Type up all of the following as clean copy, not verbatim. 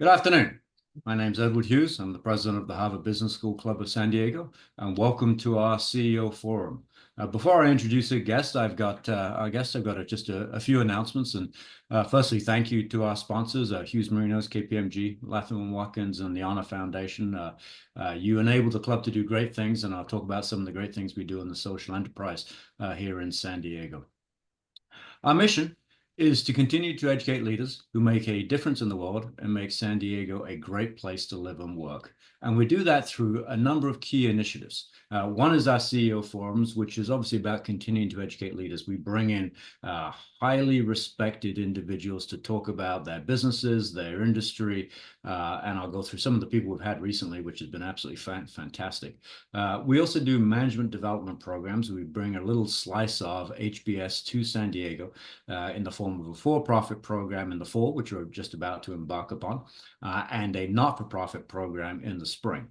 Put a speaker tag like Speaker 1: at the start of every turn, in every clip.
Speaker 1: Good afternoon. My name's Edward Hughes. I'm the president of the Harvard Business School Club of San Diego, and welcome to our CEO Forum. Before I introduce our guest, I've got just a few announcements. And firstly, thank you to our sponsors, Hughes Marinos, KPMG, Latham & Watkins, and the Honor Foundation. You enable the club to do great things, and I'll talk about some of the great things we do in the social enterprise here in San Diego. Our mission is to continue to educate leaders who make a difference in the world and make San Diego a great place to live and work. And we do that through a number of key initiatives. One is our CEO Forums, which is obviously about continuing to educate leaders. We bring in highly respected individuals to talk about their businesses, their industry, and I'll go through some of the people we've had recently, which has been absolutely fantastic. We also do management development programs. We bring a little slice of HBS to San Diego in the form of a for-profit program in the fall, which we're just about to embark upon, and a not-for-profit program in the spring.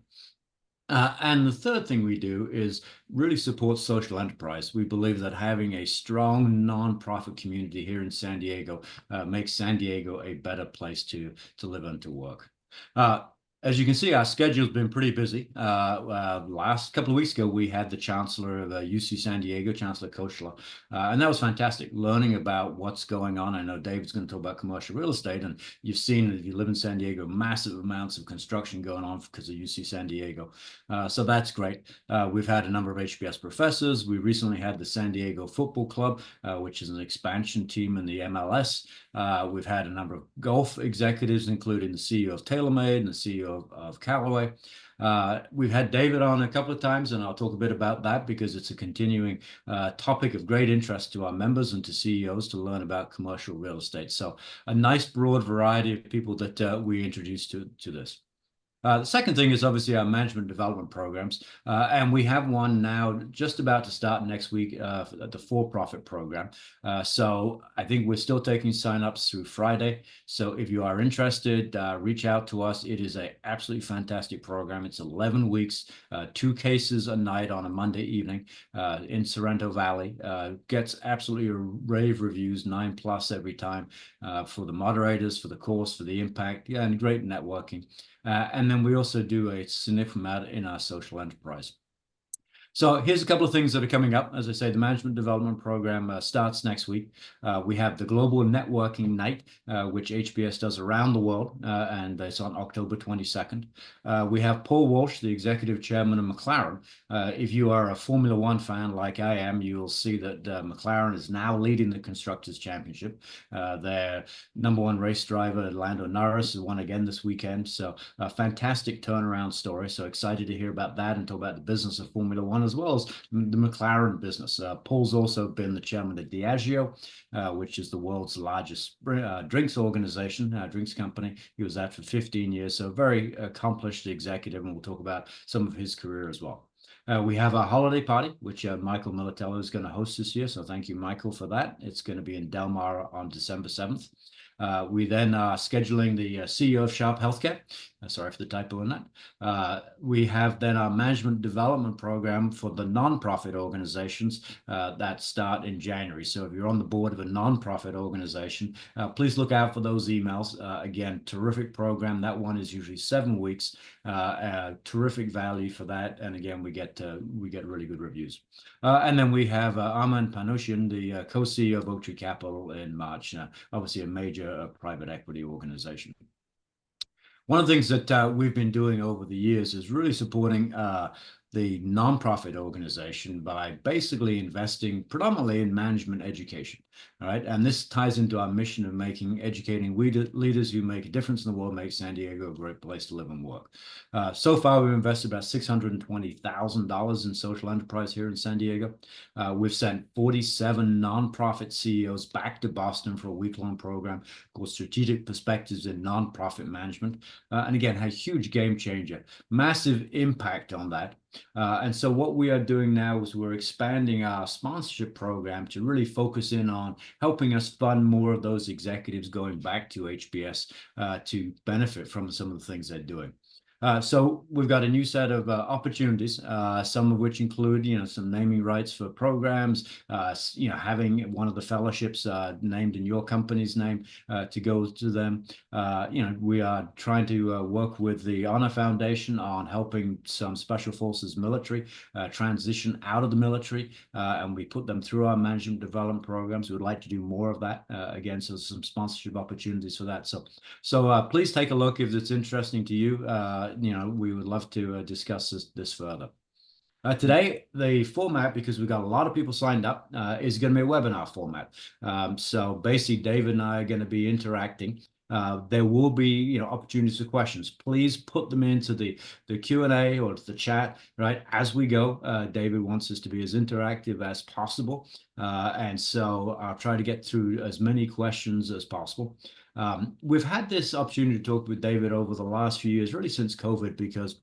Speaker 1: And the third thing we do is really support social enterprise. We believe that having a strong nonprofit community here in San Diego makes San Diego a better place to live and to work. As you can see, our schedule's been pretty busy. Last couple of weeks ago, we had the Chancellor of UC San Diego, Chancellor Kochler, and that was fantastic, learning about what's going on. I know David's going to talk about commercial real estate, and you've seen, if you live in San Diego, massive amounts of construction going on because of UC San Diego. So that's great. We've had a number of HBS professors. We recently had the San Diego Football Club, which is an expansion team in the MLS. We've had a number of golf executives, including the CEO of TaylorMade and the CEO of Callaway. We've had David on a couple of times, and I'll talk a bit about that because it's a continuing topic of great interest to our members and to CEOs to learn about commercial real estate. So a nice broad variety of people that we introduce to this. The second thing is obviously our management development programs, and we have one now just about to start next week at the for-profit program. So I think we're still taking signups through Friday. So if you are interested, reach out to us. It is an absolutely fantastic program. It's 11 weeks, 2 cases a night on a Monday evening in Sorrento Valley. Gets absolutely rave reviews, 9+ every time, for the moderators, for the course, for the impact, yeah, and great networking. And then we also do a significant amount in our social enterprise. So here's a couple of things that are coming up. As I say, the management development program starts next week. We have the Global Networking Night, which HBS does around the world, and it's on October 22nd. We have Paul Walsh, the executive chairman of McLaren. If you are a Formula One fan like I am, you will see that McLaren is now leading the Constructors' Championship. Their #1 race driver, Lando Norris, has won again this weekend. So a fantastic turnaround story. So excited to hear about that and talk about the business of Formula One as well as the McLaren business. Paul's also been the chairman of Diageo, which is the world's largest drinks organization, drinks company. He was that for 15 years, so very accomplished executive, and we'll talk about some of his career as well. We have our holiday party, which Michael Militello is going to host this year, so thank you, Michael, for that. It's going to be in Del Mar on December 7th. We then are scheduling the CEO of Sharp Healthcare. Sorry for the typo in that. We have then our management development program for the nonprofit organizations that start in January. So if you're on the board of a nonprofit organization, please look out for those emails. Again, terrific program. That one is usually 7 weeks. Terrific value for that. And again, we get really good reviews. And then we have Armand Panosian, the co-CEO of Oaktree Capital, in March. Obviously a major private equity organization. One of the things that we've been doing over the years is really supporting the nonprofit organization by basically investing predominantly in management education. All right. And this ties into our mission of educating leaders who make a difference in the world, make San Diego a great place to live and work. So far, we've invested about $620,000 in social enterprise here in San Diego. We've sent 47 nonprofit CEOs back to Boston for a week-long program called Strategic Perspectives in Nonprofit Management. And again, a huge game changer, massive impact on that. And so what we are doing now is we're expanding our sponsorship program to really focus in on helping us fund more of those executives going back to HBS to benefit from some of the things they're doing. So we've got a new set of opportunities, some of which include, some naming rights for programs, having one of the fellowships named in your company's name to go to them. We are trying to work with the Honor Foundation on helping some Special Forces military transition out of the military, and we put them through our management development programs. We would like to do more of that again, so some sponsorship opportunities for that. So please take a look if it's interesting to you. We would love to discuss this further. Today, the format, because we've got a lot of people signed up, is going to be a webinar format. So basically, David and I are going to be interacting. There will be, opportunities for questions. Please put them into the Q&A or the chat, right, as we go. David wants us to be as interactive as possible. And so I'll try to get through as many questions as possible. We've had this opportunity to talk with David over the last few years, really since COVID, because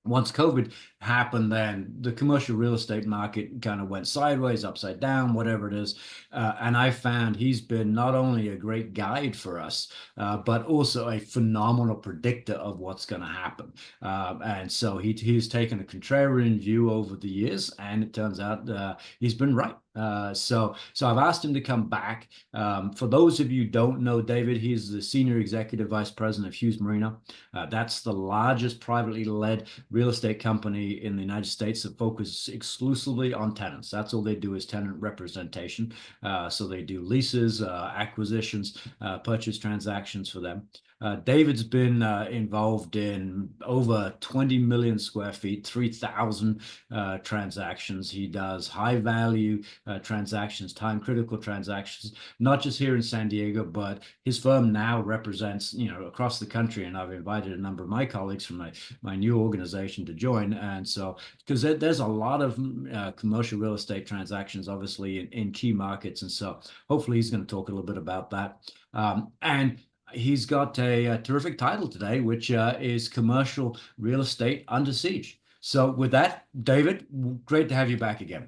Speaker 1: once COVID happened, then the commercial real estate market kind of went sideways, upside down, whatever it is. And I found he's been not only a great guide for us, but also a phenomenal predictor of what's going to happen. And so he's taken a contrarian view over the years, and it turns out he's been right. So I've asked him to come back. For those of you who don't know David, he's the Senior Executive Vice President of Hughes Marino. That's the largest privately led real estate company in the United States that focuses exclusively on tenants. That's all they do is tenant representation. So they do leases, acquisitions, purchase transactions for them. David's been involved in over 20 million square feet, 3,000 transactions. He does high value transactions, time critical transactions, not just here in San Diego, but his firm now represents, across the country. And I've invited a number of my colleagues from my new organization to join. And so, because there's a lot of commercial real estate transactions, obviously, in key markets. And so hopefully he's going to talk a little bit about that. And he's got a terrific title today, which is Commercial Real Estate Under Siege. So with that, David, great to have you back again.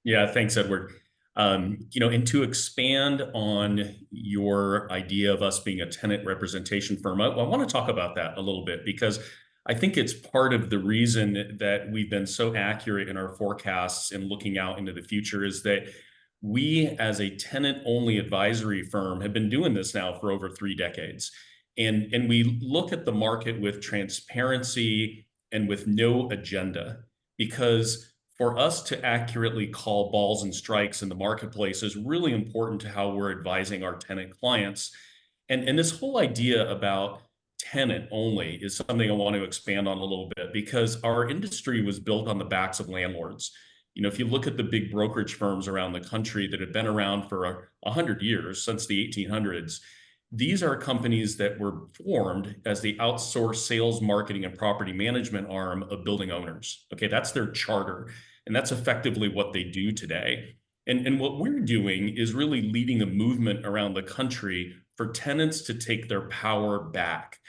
Speaker 2: Yeah, thanks, Edward. And to expand on your idea of us being a tenant representation firm, I want to talk about that a little bit because I think it's part of the reason that we've been so accurate in our forecasts and looking out into the future is that we, as a tenant-only advisory firm, have been doing this now for over 3 decades. And we look at the market with transparency and with no agenda because for us to accurately call balls and strikes in the marketplace is really important to how we're advising our tenant clients. And this whole idea about tenant only is something I want to expand on a little bit because our industry was built on the backs of landlords. If you look at the big brokerage firms around the country that have been around for 100 years, since the 1800s, these are companies that were formed as the outsourced sales, marketing, and property management arm of building owners. Okay, that's their charter. And that's effectively what they do today. And what we're doing is really leading a movement around the country for tenants to take their power back.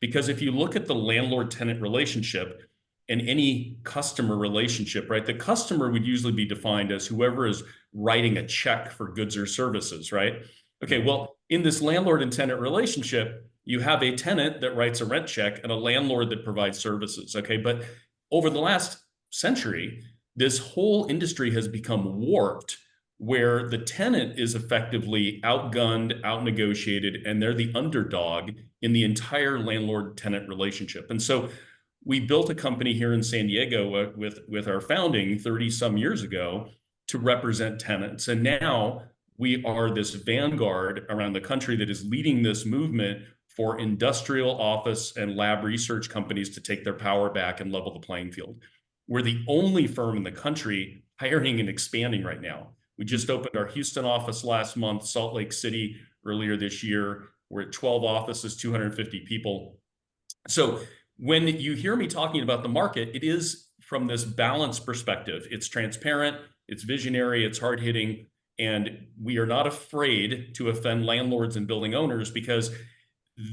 Speaker 2: Because if you look at the landlord-tenant relationship and any customer relationship, right, the customer would usually be defined as whoever is writing a check for goods or services, right? Okay, well, in this landlord and tenant relationship, you have a tenant that writes a rent check and a landlord that provides services, okay? But over the last century, this whole industry has become warped where the tenant is effectively outgunned, outnegotiated, and they're the underdog in the entire landlord-tenant relationship. And so we built a company here in San Diego with our founding 30 some years ago to represent tenants. And now we are this vanguard around the country that is leading this movement for industrial, office, and lab research companies to take their power back and level the playing field. We're the only firm in the country hiring and expanding right now. We just opened our Houston office last month, Salt Lake City earlier this year. We're at 12 offices, 250 people. So when you hear me talking about the market, it is from this balanced perspective. It's transparent, it's visionary, it's hard-hitting, and we are not afraid to offend landlords and building owners because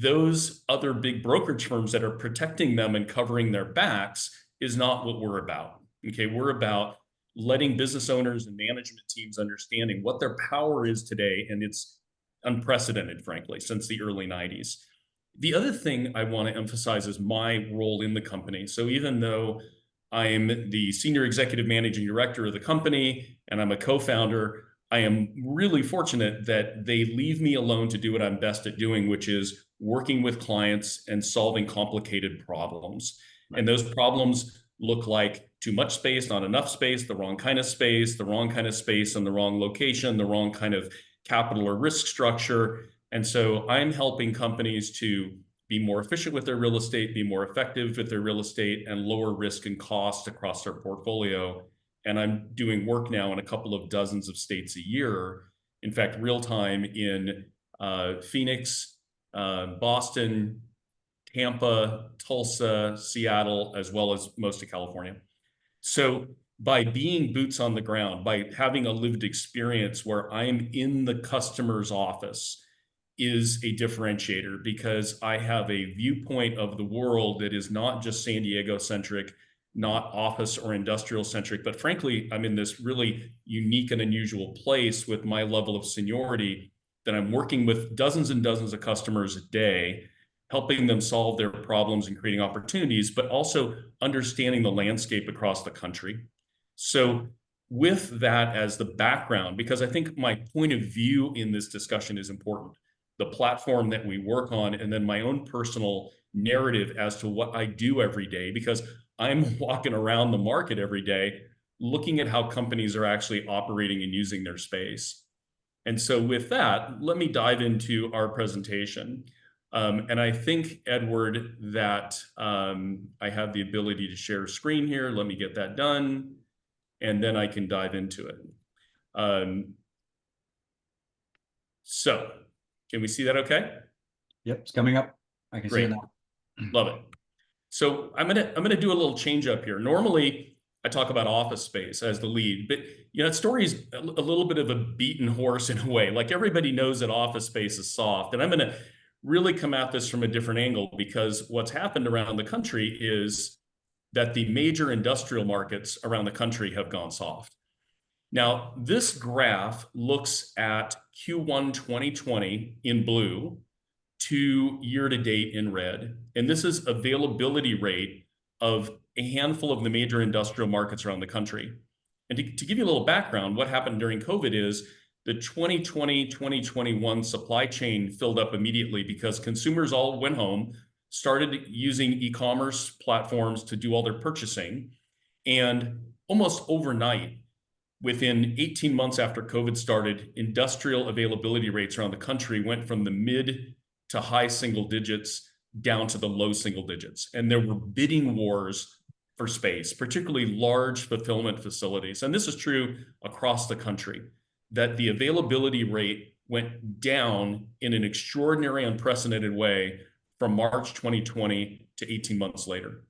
Speaker 2: those other big brokerage firms that are protecting them and covering their backs is not what we're about. Okay, we're about letting business owners and management teams understanding what their power is today, and it's unprecedented, frankly, since the early 90s. The other thing I want to emphasize is my role in the company. So even though I'm the senior executive managing director of the company and I'm a co-founder, I am really fortunate that they leave me alone to do what I'm best at doing, which is working with clients and solving complicated problems.
Speaker 1: Right.
Speaker 2: And those problems look like too much space, not enough space, the wrong kind of space, the wrong kind of space in the wrong location, the wrong kind of capital or risk structure. And so I'm helping companies to be more efficient with their real estate, be more effective with their real estate, and lower risk and cost across their portfolio. And I'm doing work now in a couple of dozens of states a year. In fact, real time in Phoenix, Boston, Tampa, Tulsa, Seattle, as well as most of California. So by being boots on the ground, by having a lived experience where I'm in the customer's office, is a differentiator because I have a viewpoint of the world that is not just San Diego centric, not office or industrial centric, but frankly, I'm in this really unique and unusual place with my level of seniority that I'm working with dozens and dozens of customers a day, helping them solve their problems and creating opportunities, but also understanding the landscape across the country. So with that as the background, because I think my point of view in this discussion is important, the platform that we work on, and then my own personal narrative as to what I do every day, because I'm walking around the market every day looking at how companies are actually operating and using their space. And so, with that, let me dive into our presentation. And I think, Edward, that I have the ability to share screen here. Let me get that done, and then I can dive into it. Um, so, can we see that okay?
Speaker 1: Yep, it's coming up. I can see it
Speaker 2: Great.
Speaker 1: now.
Speaker 2: Love it. So I'm gonna do a little change up here. Normally, I talk about office space as the lead, but that story is a little bit of a beaten horse in a way. Like everybody knows that office space is soft, and I'm gonna really come at this from a different angle because what's happened around the country is that the major industrial markets around the country have gone soft. Now, this graph looks at Q1 2020 in blue to year to date in red. And this is availability rate of a handful of the major industrial markets around the country. And to give you a little background, what happened during COVID is the 2020, 2021 supply chain filled up immediately because consumers all went home, started using e-commerce platforms to do all their purchasing. And almost overnight, within 18 months after COVID started, industrial availability rates around the country went from the mid to high single digits down to the low single digits. And there were bidding wars for space, particularly large fulfillment facilities. And this is true across the country, that the availability rate went down in an extraordinary, unprecedented way from March 2020 to 18 months later.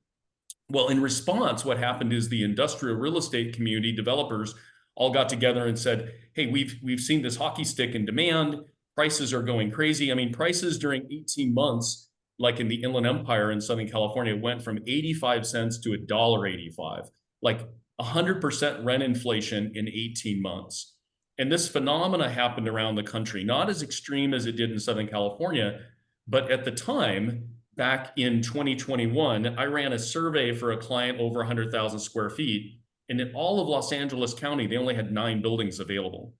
Speaker 2: Well, in response, what happened is the industrial real estate community developers all got together and said, "Hey, we've seen this hockey stick in demand. Prices are going crazy." I mean, prices during 18 months, like in the Inland Empire in Southern California, went from 85 cents to $1.85, like 100% rent inflation in 18 months. And this phenomena happened around the country, not as extreme as it did in Southern California, but at the time, back in 2021, I ran a survey for a client over 100,000 square feet. And in all of Los Angeles County, they only had 9 buildings available.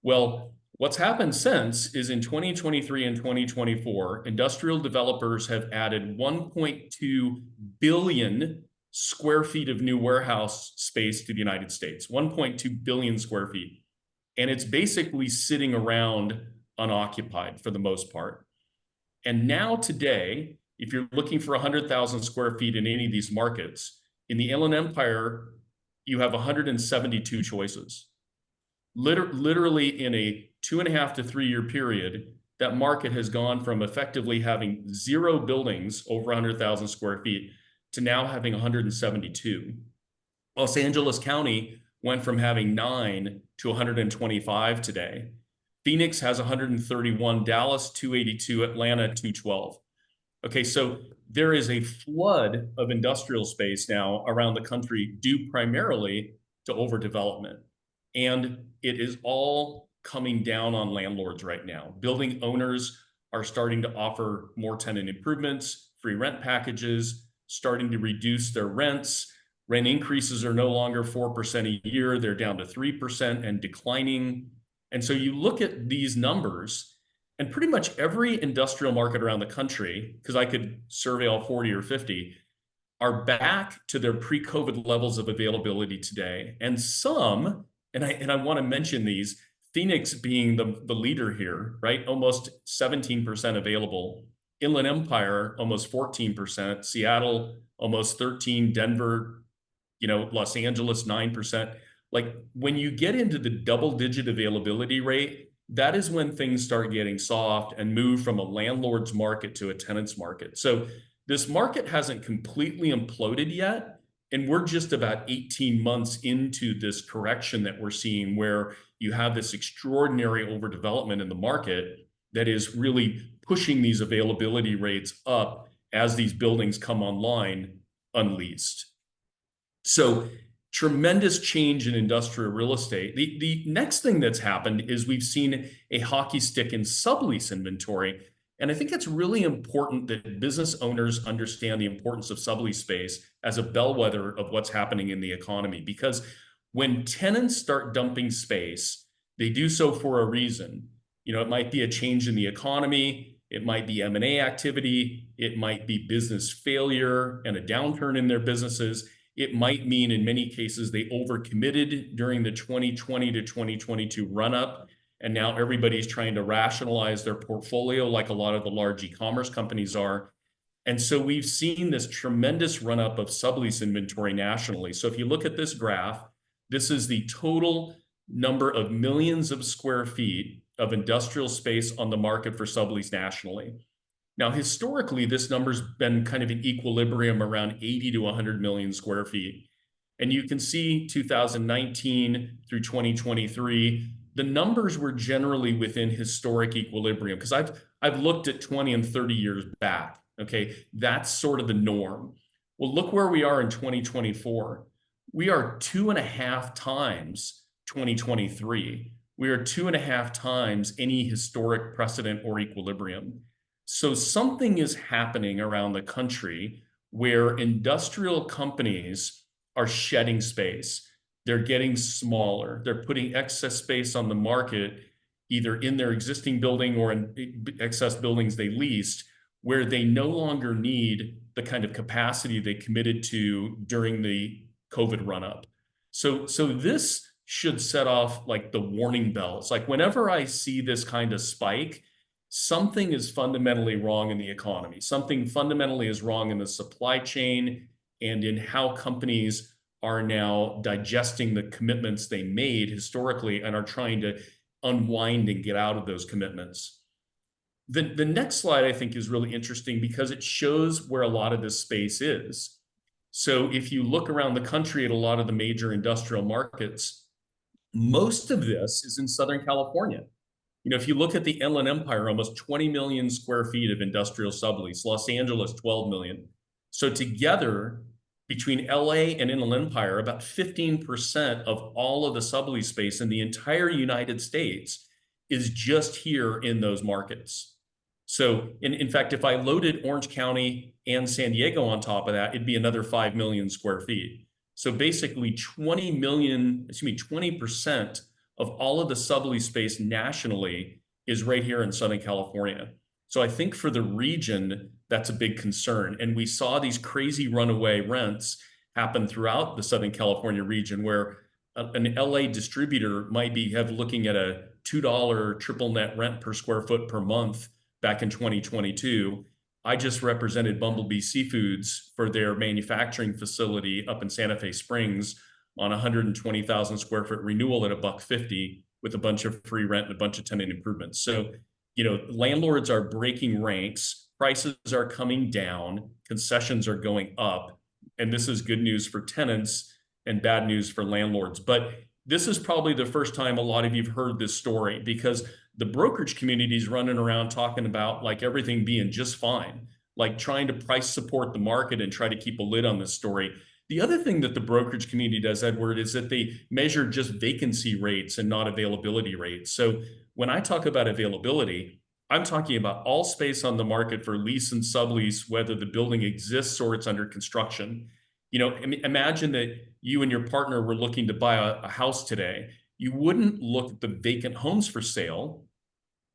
Speaker 2: Well, what's happened since is in 2023 and 2024, industrial developers have added 1.2 billion square feet of new warehouse space to the United States, 1.2 billion square feet. And it's basically sitting around unoccupied for the most part. And now today, if you're looking for 100,000 square feet in any of these markets, in the Inland Empire, you have 172 choices. Literally in a 2.5 to 3 year period, that market has gone from effectively having 0 buildings over 100,000 square feet to now having 172. Los Angeles County went from having 9 to 125 today. Phoenix has 131, Dallas 282, Atlanta 212. Okay, so there is a flood of industrial space now around the country due primarily to overdevelopment. And it is all coming down on landlords right now. Building owners are starting to offer more tenant improvements, free rent packages, starting to reduce their rents. Rent increases are no longer 4% a year, they're down to 3% and declining. And so you look at these numbers, and pretty much every industrial market around the country, because I could survey all 40 or 50, are back to their pre-COVID levels of availability today. And some, and I want to mention these, Phoenix being the leader here, right? Almost 17% available. Inland Empire, almost 14%. Seattle, almost 13. Denver, Los Angeles, 9%. Like when you get into the double-digit availability rate, that is when things start getting soft and move from a landlord's market to a tenant's market. So this market hasn't completely imploded yet, and we're just about 18 months into this correction that we're seeing where you have this extraordinary overdevelopment in the market that is really pushing these availability rates up as these buildings come online unleased. So tremendous change in industrial real estate. The next thing that's happened is we've seen a hockey stick in sublease inventory. And I think it's really important that business owners understand the importance of sublease space as a bellwether of what's happening in the economy. Because when tenants start dumping space, they do so for a reason. It might be a change in the economy, it might be M&A activity, it might be business failure and a downturn in their businesses. It might mean in many cases they overcommitted during the 2020 to 2022 run-up, and now everybody's trying to rationalize their portfolio like a lot of the large e-commerce companies are. And so we've seen this tremendous run-up of sublease inventory nationally. So if you look at this graph, this is the total number of millions of square feet of industrial space on the market for sublease nationally. Now, historically, this number's been kind of in equilibrium around 80 to 100 million square feet. And you can see 2019 through 2023, the numbers were generally within historic equilibrium because I've looked at 20 and 30 years back. Okay, that's sort of the norm. Well, look where we are in 2024. We are 2.5 times 2023. We are 2.5 times any historic precedent or equilibrium. So something is happening around the country where industrial companies are shedding space. They're getting smaller. They're putting excess space on the market, either in their existing building or in excess buildings they leased, where they no longer need the kind of capacity they committed to during the COVID run-up. So this should set off like the warning bells. Like whenever I see this kind of spike, something is fundamentally wrong in the economy. Something fundamentally is wrong in the supply chain and in how companies are now digesting the commitments they made historically and are trying to unwind and get out of those commitments. The next slide, I think, is really interesting because it shows where a lot of this space is. So if you look around the country at a lot of the major industrial markets, most of this is in Southern California. If you look at the Inland Empire, almost 20 million square feet of industrial sublease, Los Angeles, 12 million. So together, between LA and Inland Empire, about 15% of all of the sublease space in the entire United States is just here in those markets. So in fact, if I loaded Orange County and San Diego on top of that, it'd be another 5 million square feet. So basically 20% of all of the sublease space nationally is right here in Southern California. So I think for the region, that's a big concern. And we saw these crazy runaway rents happen throughout the Southern California region where an LA distributor might be looking at a $2 triple net rent per square foot per month back in 2022. I just represented Bumblebee Seafoods for their manufacturing facility up in Santa Fe Springs on 120,000 square foot renewal at $150 with a bunch of free rent and a bunch of tenant improvements. So, landlords are breaking ranks, prices are coming down, concessions are going up, and this is good news for tenants and bad news for landlords. But this is probably the first time a lot of you've heard this story because the brokerage community is running around talking about like everything being just fine, like trying to price support the market and try to keep a lid on this story. The other thing that the brokerage community does, Edward, is that they measure just vacancy rates and not availability rates. So when I talk about availability, I'm talking about all space on the market for lease and sublease, whether the building exists or it's under construction. Imagine that you and your partner were looking to buy a house today. You wouldn't look at the vacant homes for sale.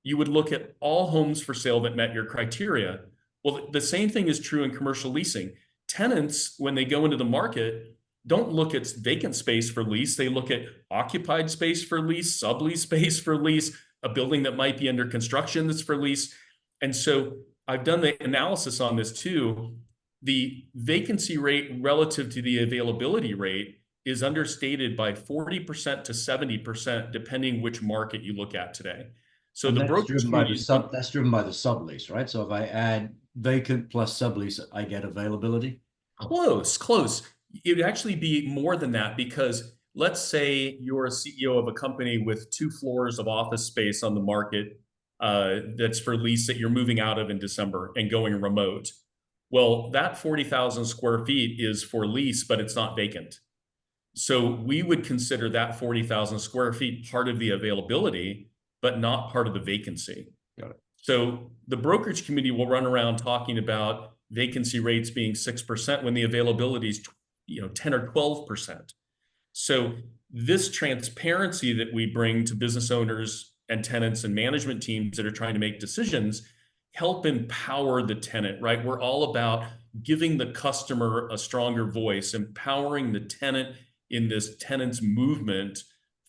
Speaker 2: You would look at all homes for sale that met your criteria. Well, the same thing is true in commercial leasing. Tenants, when they go into the market, don't look at vacant space for lease. They look at occupied space for lease, sublease space for lease, a building that might be under construction that's for lease. And so I've done the analysis on this too. The vacancy rate relative to the availability rate is understated by 40% to 70%, depending which market you look at today. So
Speaker 1: And
Speaker 2: the
Speaker 1: that's
Speaker 2: brokerage
Speaker 1: driven by
Speaker 2: community
Speaker 1: the
Speaker 2: is
Speaker 1: that's driven by the sublease, right? So if I add vacant plus sublease, I get availability.
Speaker 2: close, close. It would actually be more than that because let's say you're a CEO of a company with 2 floors of office space on the market that's for lease that you're moving out of in December and going remote. Well, that 40,000 square feet is for lease, but it's not vacant. So we would consider that 40,000 square feet part of the availability, but not part of the vacancy.
Speaker 1: Got it.
Speaker 2: So the brokerage committee will run around talking about vacancy rates being 6% when the availability is 10 or 12%. So this transparency that we bring to business owners and tenants and management teams that are trying to make decisions help empower the tenant, right? We're all about giving the customer a stronger voice, empowering the tenant in this tenant's movement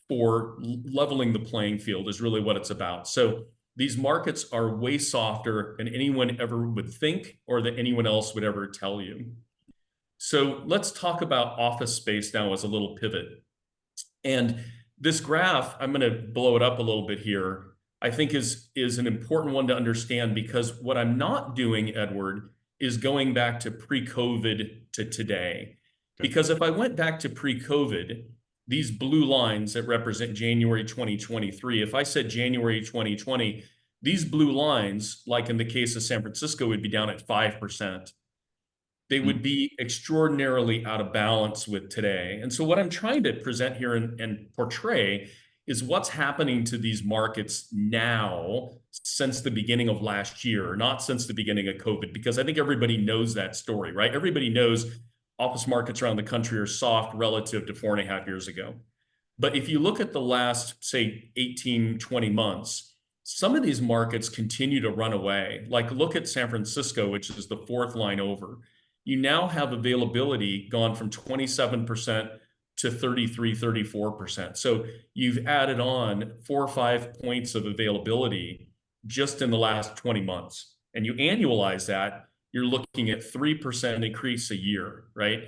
Speaker 2: for leveling the playing field is really what it's about. So these markets are way softer than anyone ever would think or that anyone else would ever tell you. So let's talk about office space now as a little pivot. And this graph, I'm going to blow it up a little bit here, I think is an important one to understand because what I'm not doing, Edward, is going back to pre-COVID to today.
Speaker 1: Okay.
Speaker 2: Because if I went back to pre-COVID, these blue lines that represent January 2023, if I said January 2020, these blue lines, like in the case of San Francisco, would be down at 5%. They would be extraordinarily out of balance with today. And so what I'm trying to present here and portray is what's happening to these markets now since the beginning of last year, not since the beginning of COVID, because I think everybody knows that story, right? Everybody knows office markets around the country are soft relative to 4.5 years ago. But if you look at the last, say, 18, 20 months, some of these markets continue to run away. Like look at San Francisco, which is the fourth line over. You now have availability gone from 27% to 33, 34%. So you've added on 4 or 5 points of availability just in the last 20 months. And you annualize that, you're looking at 3% increase a year, right?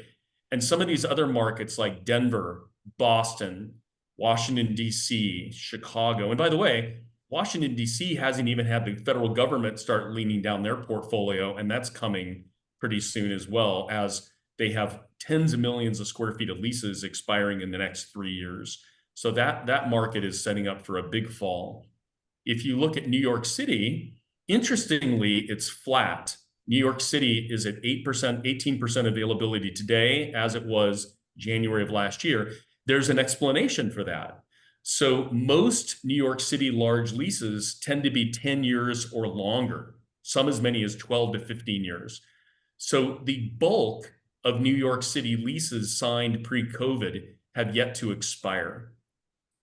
Speaker 2: And some of these other markets like Denver, Boston, Washington, D.C., Chicago, and by the way, Washington, D.C. hasn't even had the federal government start leaning down their portfolio, and that's coming pretty soon as well, as they have tens of millions of square feet of leases expiring in the next 3 years. So that market is setting up for a big fall. If you look at New York City, interestingly, it's flat. New York City is at 8%, 18% availability today, as it was January of last year. There's an explanation for that. So most New York City large leases tend to be 10 years or longer, some as many as 12 to 15 years. So the bulk of New York City leases signed pre-COVID have yet to expire.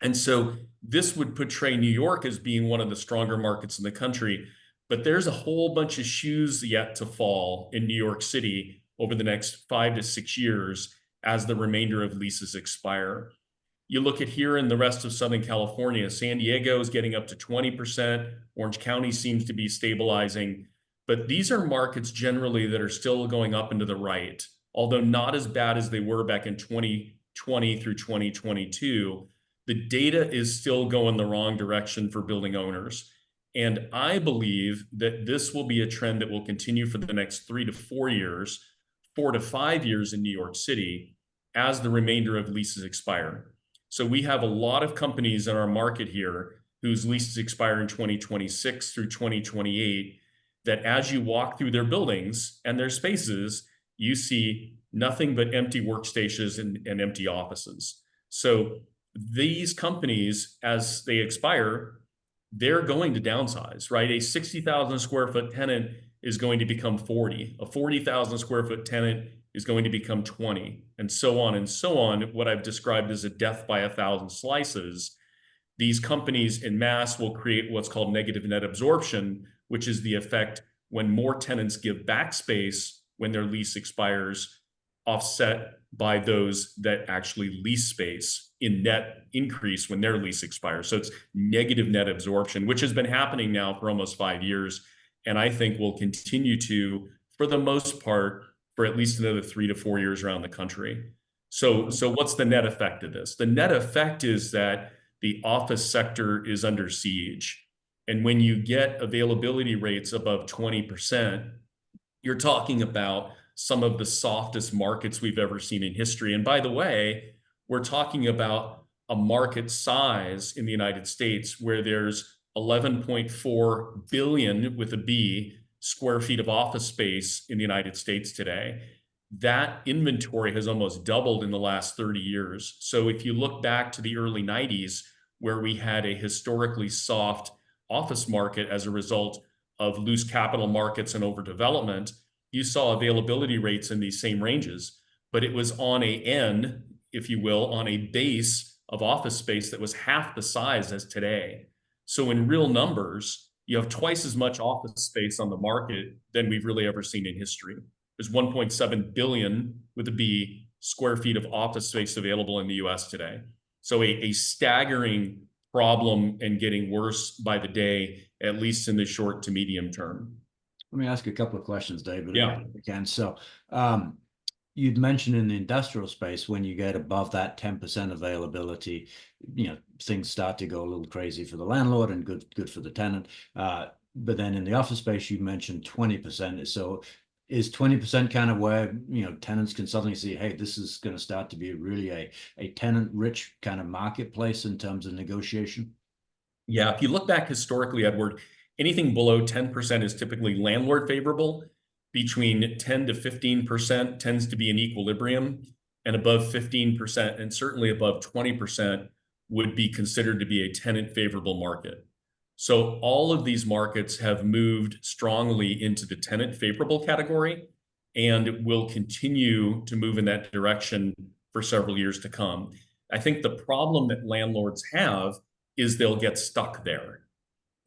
Speaker 2: And so this would portray New York as being one of the stronger markets in the country, but there's a whole bunch of shoes yet to fall in New York City over the next 5 to 6 years as the remainder of leases expire. You look at here in the rest of Southern California, San Diego is getting up to 20%. Orange County seems to be stabilizing. But these are markets generally that are still going up and to the right, although not as bad as they were back in 2020 through 2022. The data is still going the wrong direction for building owners. And I believe that this will be a trend that will continue for the next 3 to 4 years, 4 to 5 years in New York City as the remainder of leases expire. So we have a lot of companies in our market here whose leases expire in 2026 through 2028, that as you walk through their buildings and their spaces, you see nothing but empty workstations and empty offices. So these companies, as they expire, they're going to downsize, right? A 60,000 square foot tenant is going to become 40. A 40,000 square foot tenant is going to become 20, and so on and so on. What I've described as a death by 1,000 slices. These companies in mass will create what's called negative net absorption, which is the effect when more tenants give back space when their lease expires, offset by those that actually lease space in net increase when their lease expires. So it's negative net absorption, which has been happening now for almost 5 years. And I think will continue to, for the most part, for at least another 3 to 4 years around the country. So what's the net effect of this? The net effect is that the office sector is under siege. And when you get availability rates above 20%, you're talking about some of the softest markets we've ever seen in history. And by the way, we're talking about a market size in the United States where there's 11.4 billion with a B square feet of office space in the United States today. That inventory has almost doubled in the last 30 years. So if you look back to the early 90s, where we had a historically soft office market as a result of loose capital markets and overdevelopment, you saw availability rates in these same ranges, but it was on a N, if you will, on a base of office space that was half the size as today. So in real numbers, you have twice as much office space on the market than we've really ever seen in history. There's 1.7 billion with a B square feet of office space available in the US today. So a staggering problem and getting worse by the day, at least in the short to medium term.
Speaker 1: Let me ask you a couple of questions, David,
Speaker 2: Yeah.
Speaker 1: again. So you'd mentioned in the industrial space, when you get above that 10% availability, things start to go a little crazy for the landlord and good for the tenant. But then in the office space, you mentioned 20%. So is 20% kind of where, tenants can suddenly see, hey, this is going to start to be really a tenant-rich kind of marketplace in terms of negotiation?
Speaker 2: Yeah, if you look back historically, Edward, anything below 10% is typically landlord favorable. Between 10 to 15% tends to be an equilibrium, and above 15% and certainly above 20% would be considered to be a tenant favorable market. So all of these markets have moved strongly into the tenant favorable category and will continue to move in that direction for several years to come. I think the problem that landlords have is they'll get stuck there.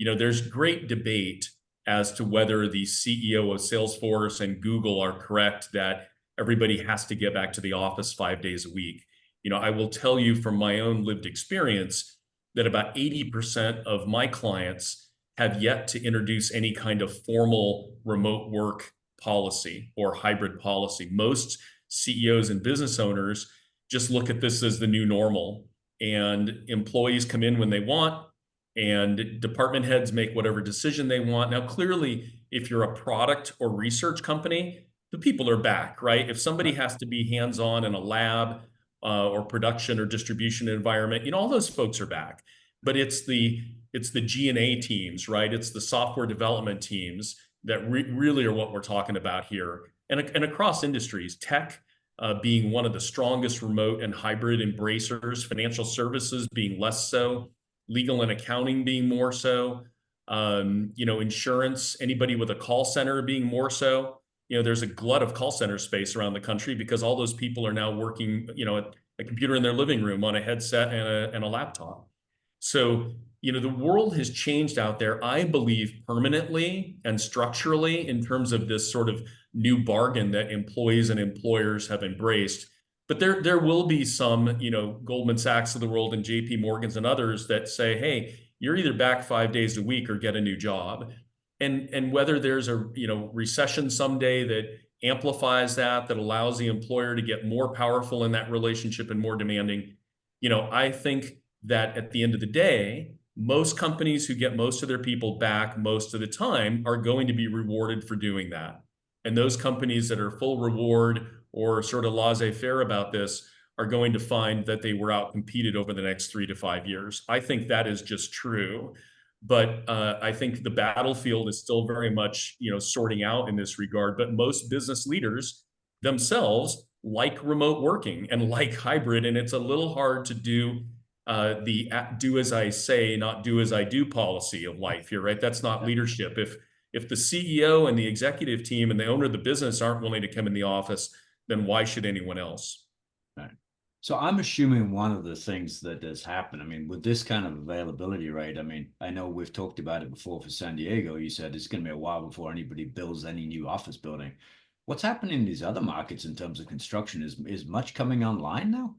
Speaker 2: There's great debate as to whether the CEO of Salesforce and Google are correct that everybody has to get back to the office 5 days a week. I will tell you from my own lived experience that about 80% of my clients have yet to introduce any kind of formal remote work policy or hybrid policy. Most CEOs and business owners just look at this as the new normal, and employees come in when they want, and department heads make whatever decision they want. Now, clearly, if you're a product or research company, the people are back, right? If somebody has to be hands-on in a lab or production or distribution environment, all those folks are back. But it's the G&A teams, right? It's the software development teams that really are what we're talking about here. And across industries, tech being one of the strongest remote and hybrid embracers, financial services being less so, legal and accounting being more so, insurance, anybody with a call center being more so. There's a glut of call center space around the country because all those people are now working, at a computer in their living room on a headset and a laptop. So, the world has changed out there, I believe, permanently and structurally in terms of this sort of new bargain that employees and employers have embraced. But there will be some, Goldman Sachs of the world and JP Morgans and others that say, hey, you're either back 5 days a week or get a new job. And whether there's a, recession someday that amplifies that allows the employer to get more powerful in that relationship and more demanding, I think that at the end of the day, most companies who get most of their people back most of the time are going to be rewarded for doing that. And those companies that are full reward or sort of laissez-faire about this are going to find that they were outcompeted over the next 3 to 5 years. I think that is just true. But I think the battlefield is still very much, sorting out in this regard. But most business leaders themselves like remote working and like hybrid. And it's a little hard to do the do as I say, not do as I do policy of life here, right? That's not leadership. If the CEO and the executive team and the owner of the business aren't willing to come in the office, then why should anyone else?
Speaker 1: Right. So I'm assuming one of the things that has happened, I mean, with this kind of availability, right? I mean, I know we've talked about it before for San Diego. You said it's going to be a while before anybody builds any new office building. What's happening in these other markets in terms of construction? Is much coming online now?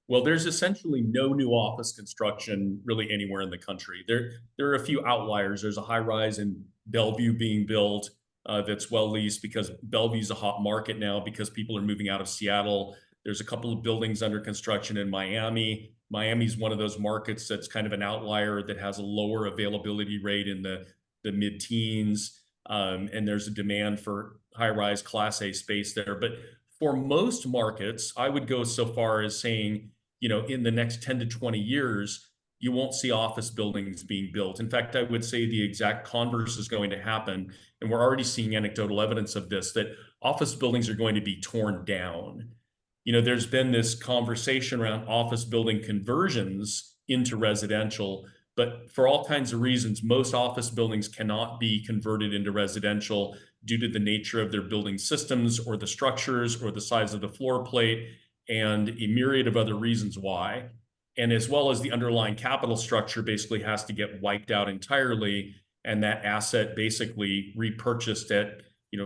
Speaker 2: Well, there's essentially no new office construction really anywhere in the country. There are a few outliers. There's a high rise in Bellevue being built that's well leased because Bellevue's a hot market now because people are moving out of Seattle. There's a couple of buildings under construction in Miami. Miami's one of those markets that's kind of an outlier that has a lower availability rate in the mid-teens. And there's a demand for high rise Class A space there. But for most markets, I would go so far as saying, in the next 10 to 20 years, you won't see office buildings being built. In fact, I would say the exact converse is going to happen. And we're already seeing anecdotal evidence of this, that office buildings are going to be torn down. There's been this conversation around office building conversions into residential, but for all kinds of reasons, most office buildings cannot be converted into residential due to the nature of their building systems or the structures or the size of the floor plate and a myriad of other reasons why. And as well as the underlying capital structure basically has to get wiped out entirely, and that asset basically repurchased at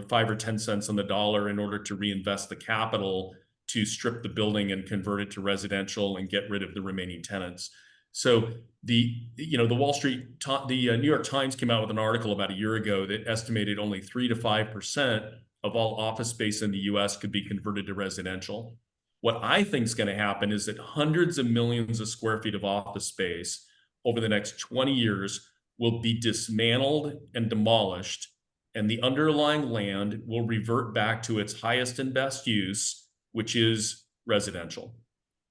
Speaker 2: 5 or 10 cents on the dollar in order to reinvest the capital to strip the building and convert it to residential and get rid of the remaining tenants. So the Wall Street, the New York Times came out with an article about a year ago that estimated only 3 to 5% of all office space in the U.S. could be converted to residential. What I think is going to happen is that hundreds of millions of square feet of office space over the next 20 years will be dismantled and demolished, and the underlying land will revert back to its highest and best use, which is residential.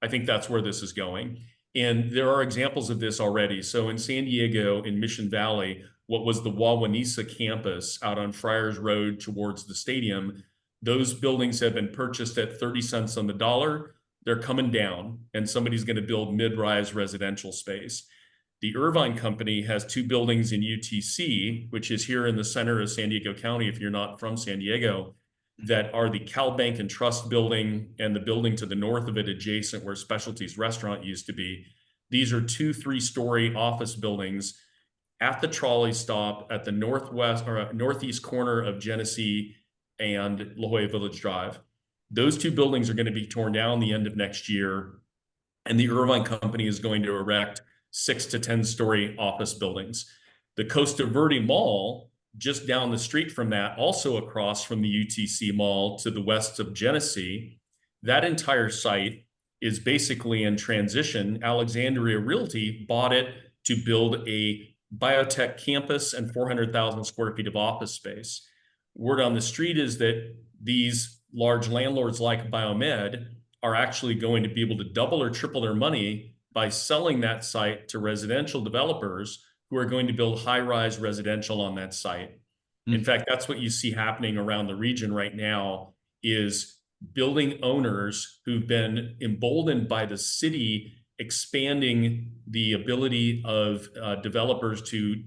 Speaker 2: I think that's where this is going. And there are examples of this already. So in San Diego, in Mission Valley, what was the Wawanesa campus out on Friars Road towards the stadium, those buildings have been purchased at 30 cents on the dollar. They're coming down, and somebody's going to build mid-rise residential space. The Irvine Company has two buildings in UTC, which is here in the center of San Diego County, if you're not from San Diego, that are the Cal Bank and Trust building and the building to the north of it adjacent where Specialties Restaurant used to be. These are 2 3-story office buildings at the trolley stop at the northwest or northeast corner of Genesee and La Jolla Village Drive. Those two buildings are going to be torn down the end of next year, and the Irvine Company is going to erect 6 to 10-story office buildings. The Costa Verde Mall, just down the street from that, also across from the UTC Mall to the west of Genesee, that entire site is basically in transition. Alexandria Realty bought it to build a biotech campus and 400,000 square feet of office space. Word on the street is that these large landlords like Biomed are actually going to be able to double or triple their money by selling that site to residential developers who are going to build high-rise residential on that site. In fact, that's what you see happening around the region right now is building owners who've been emboldened by the city expanding the ability of developers to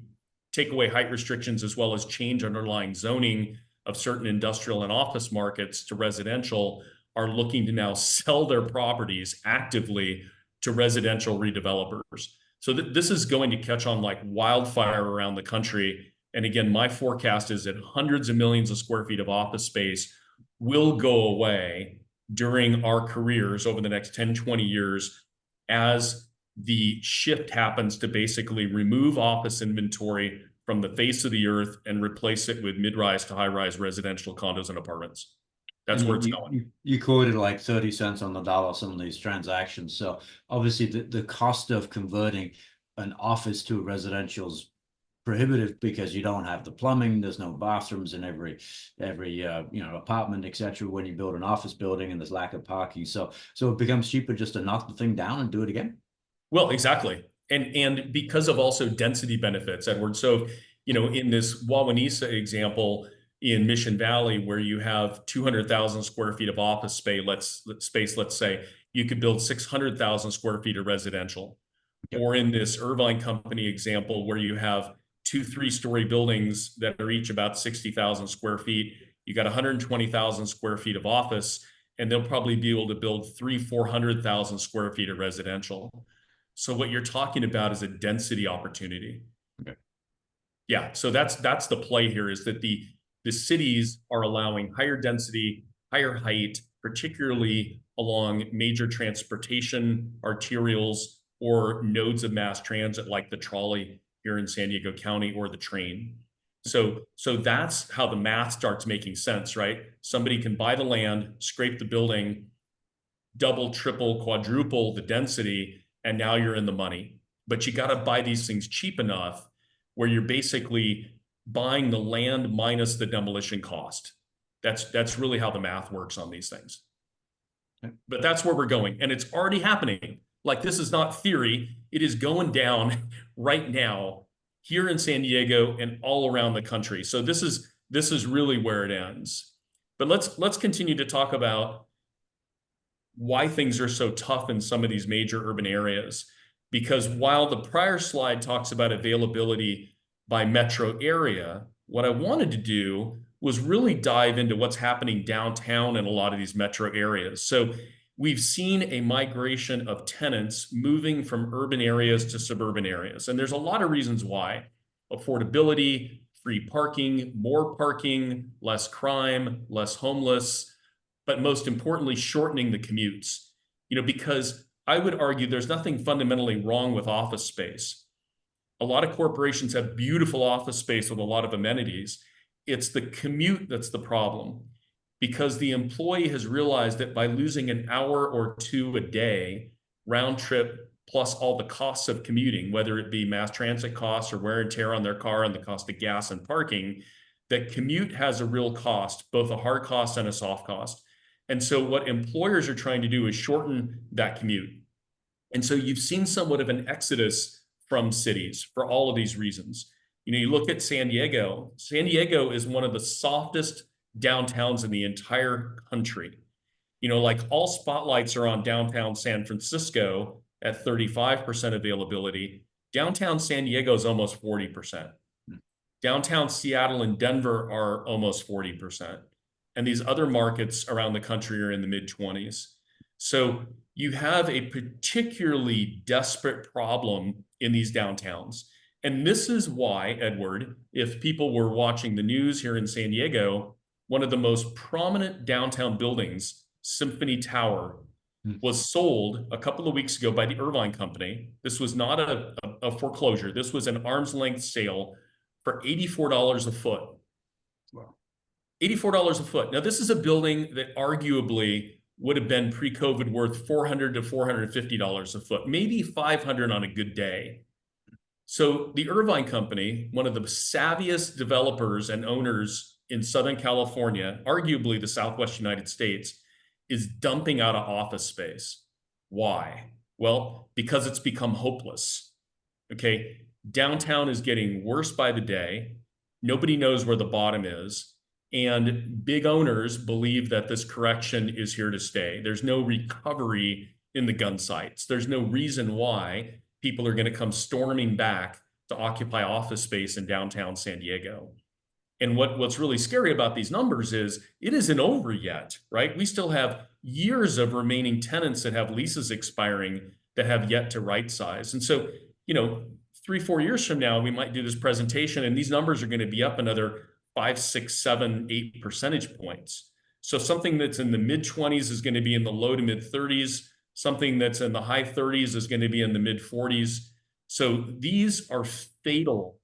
Speaker 2: take away height restrictions as well as change underlying zoning of certain industrial and office markets to residential are looking to now sell their properties actively to residential redevelopers. So this is going to catch on like wildfire around the country. And again, my forecast is that hundreds of millions of square feet of office space will go away during our careers over the next 10, 20 years as the shift happens to basically remove office inventory from the face of the earth and replace it with mid-rise to high-rise residential condos and apartments. That's
Speaker 1: And
Speaker 2: where it's going.
Speaker 1: you quoted like 30 cents on the dollar some of these transactions. So obviously the cost of converting an office to a residential is prohibitive because you don't have the plumbing, there's no bathrooms in every apartment, etc. when you build an office building, and there's lack of parking. So it becomes cheaper just to knock the thing down and do it again.
Speaker 2: Well, exactly. And because of also density benefits, Edward. So, in this Wawanesa example in Mission Valley, where you have 200,000 square feet of office space, let's say, you could build 600,000 square feet of residential.
Speaker 1: Yep.
Speaker 2: or in this Irvine Company example where you have two 3-story buildings that are each about 60,000 square feet. You got 120,000 square feet of office, and they'll probably be able to build 400,000 square feet of residential. So what you're talking about is a density opportunity.
Speaker 1: Okay.
Speaker 2: Yeah, so that's the play here, is that the cities are allowing higher density, higher height, particularly along major transportation arterials or nodes of mass transit like the trolley here in San Diego County or the train. So that's how the math starts making sense, right? Somebody can buy the land, scrape the building, double, triple, quadruple the density, and now you're in the money. But you got to buy these things cheap enough where you're basically buying the land minus the demolition cost. That's really how the math works on these things.
Speaker 1: Okay.
Speaker 2: But that's where we're going, and it's already happening. Like, this is not theory; it is going down right now here in San Diego and all around the country. So this is really where it ends. But let's continue to talk about why things are so tough in some of these major urban areas. Because while the prior slide talks about availability by metro area, what I wanted to do was really dive into what's happening downtown in a lot of these metro areas. So we've seen a migration of tenants moving from urban areas to suburban areas. And there's a lot of reasons why: affordability, free parking, more parking, less crime, less homeless, but most importantly, shortening the commutes. Because I would argue there's nothing fundamentally wrong with office space. A lot of corporations have beautiful office space with a lot of amenities. It's the commute that's the problem, because the employee has realized that by losing an hour or two a day round trip, plus all the costs of commuting, whether it be mass transit costs or wear and tear on their car and the cost of gas and parking, that commute has a real cost, both a hard cost and a soft cost. And so what employers are trying to do is shorten that commute. And so you've seen somewhat of an exodus from cities for all of these reasons. You look at San Diego. San Diego is one of the softest downtowns in the entire country. Like, all spotlights are on downtown San Francisco at 35% availability. Downtown San Diego is almost 40%. Downtown Seattle and Denver are almost 40%. And these other markets around the country are in the mid-20s. So you have a particularly desperate problem in these downtowns. And this is why, Edward, if people were watching the news here in San Diego, one of the most prominent downtown buildings, Symphony Tower, was sold a couple of weeks ago by the Irvine Company. This was not a foreclosure. This was an arm's length sale for $84 a foot.
Speaker 1: Wow.
Speaker 2: $84 a foot. Now, this is a building that arguably would have been pre-COVID worth $400 to $450 a foot, maybe $500 on a good day. So the Irvine Company, one of the savviest developers and owners in Southern California, arguably the Southwest United States, is dumping out of office space. Why? Well, because it's become hopeless. Okay. Downtown is getting worse by the day. Nobody knows where the bottom is. And big owners believe that this correction is here to stay. There's no recovery in the gun sites. There's no reason why people are going to come storming back to occupy office space in downtown San Diego. And what's really scary about these numbers is it isn't over yet, right? We still have years of remaining tenants that have leases expiring that have yet to right size. And so, 3-4 years from now, we might do this presentation and these numbers are going to be up another 5, 6, 7, 8 percentage points. So something that's in the mid-20s is going to be in the low to mid-30s. Something that's in the high 30s is going to be in the mid-40s. So these are fatal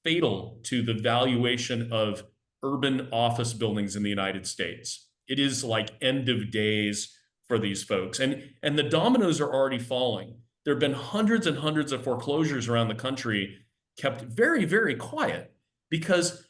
Speaker 2: to the valuation of urban office buildings in the United States. It is like end of days for these folks. And the dominoes are already falling. There have been hundreds and hundreds of foreclosures around the country, kept very, very quiet, because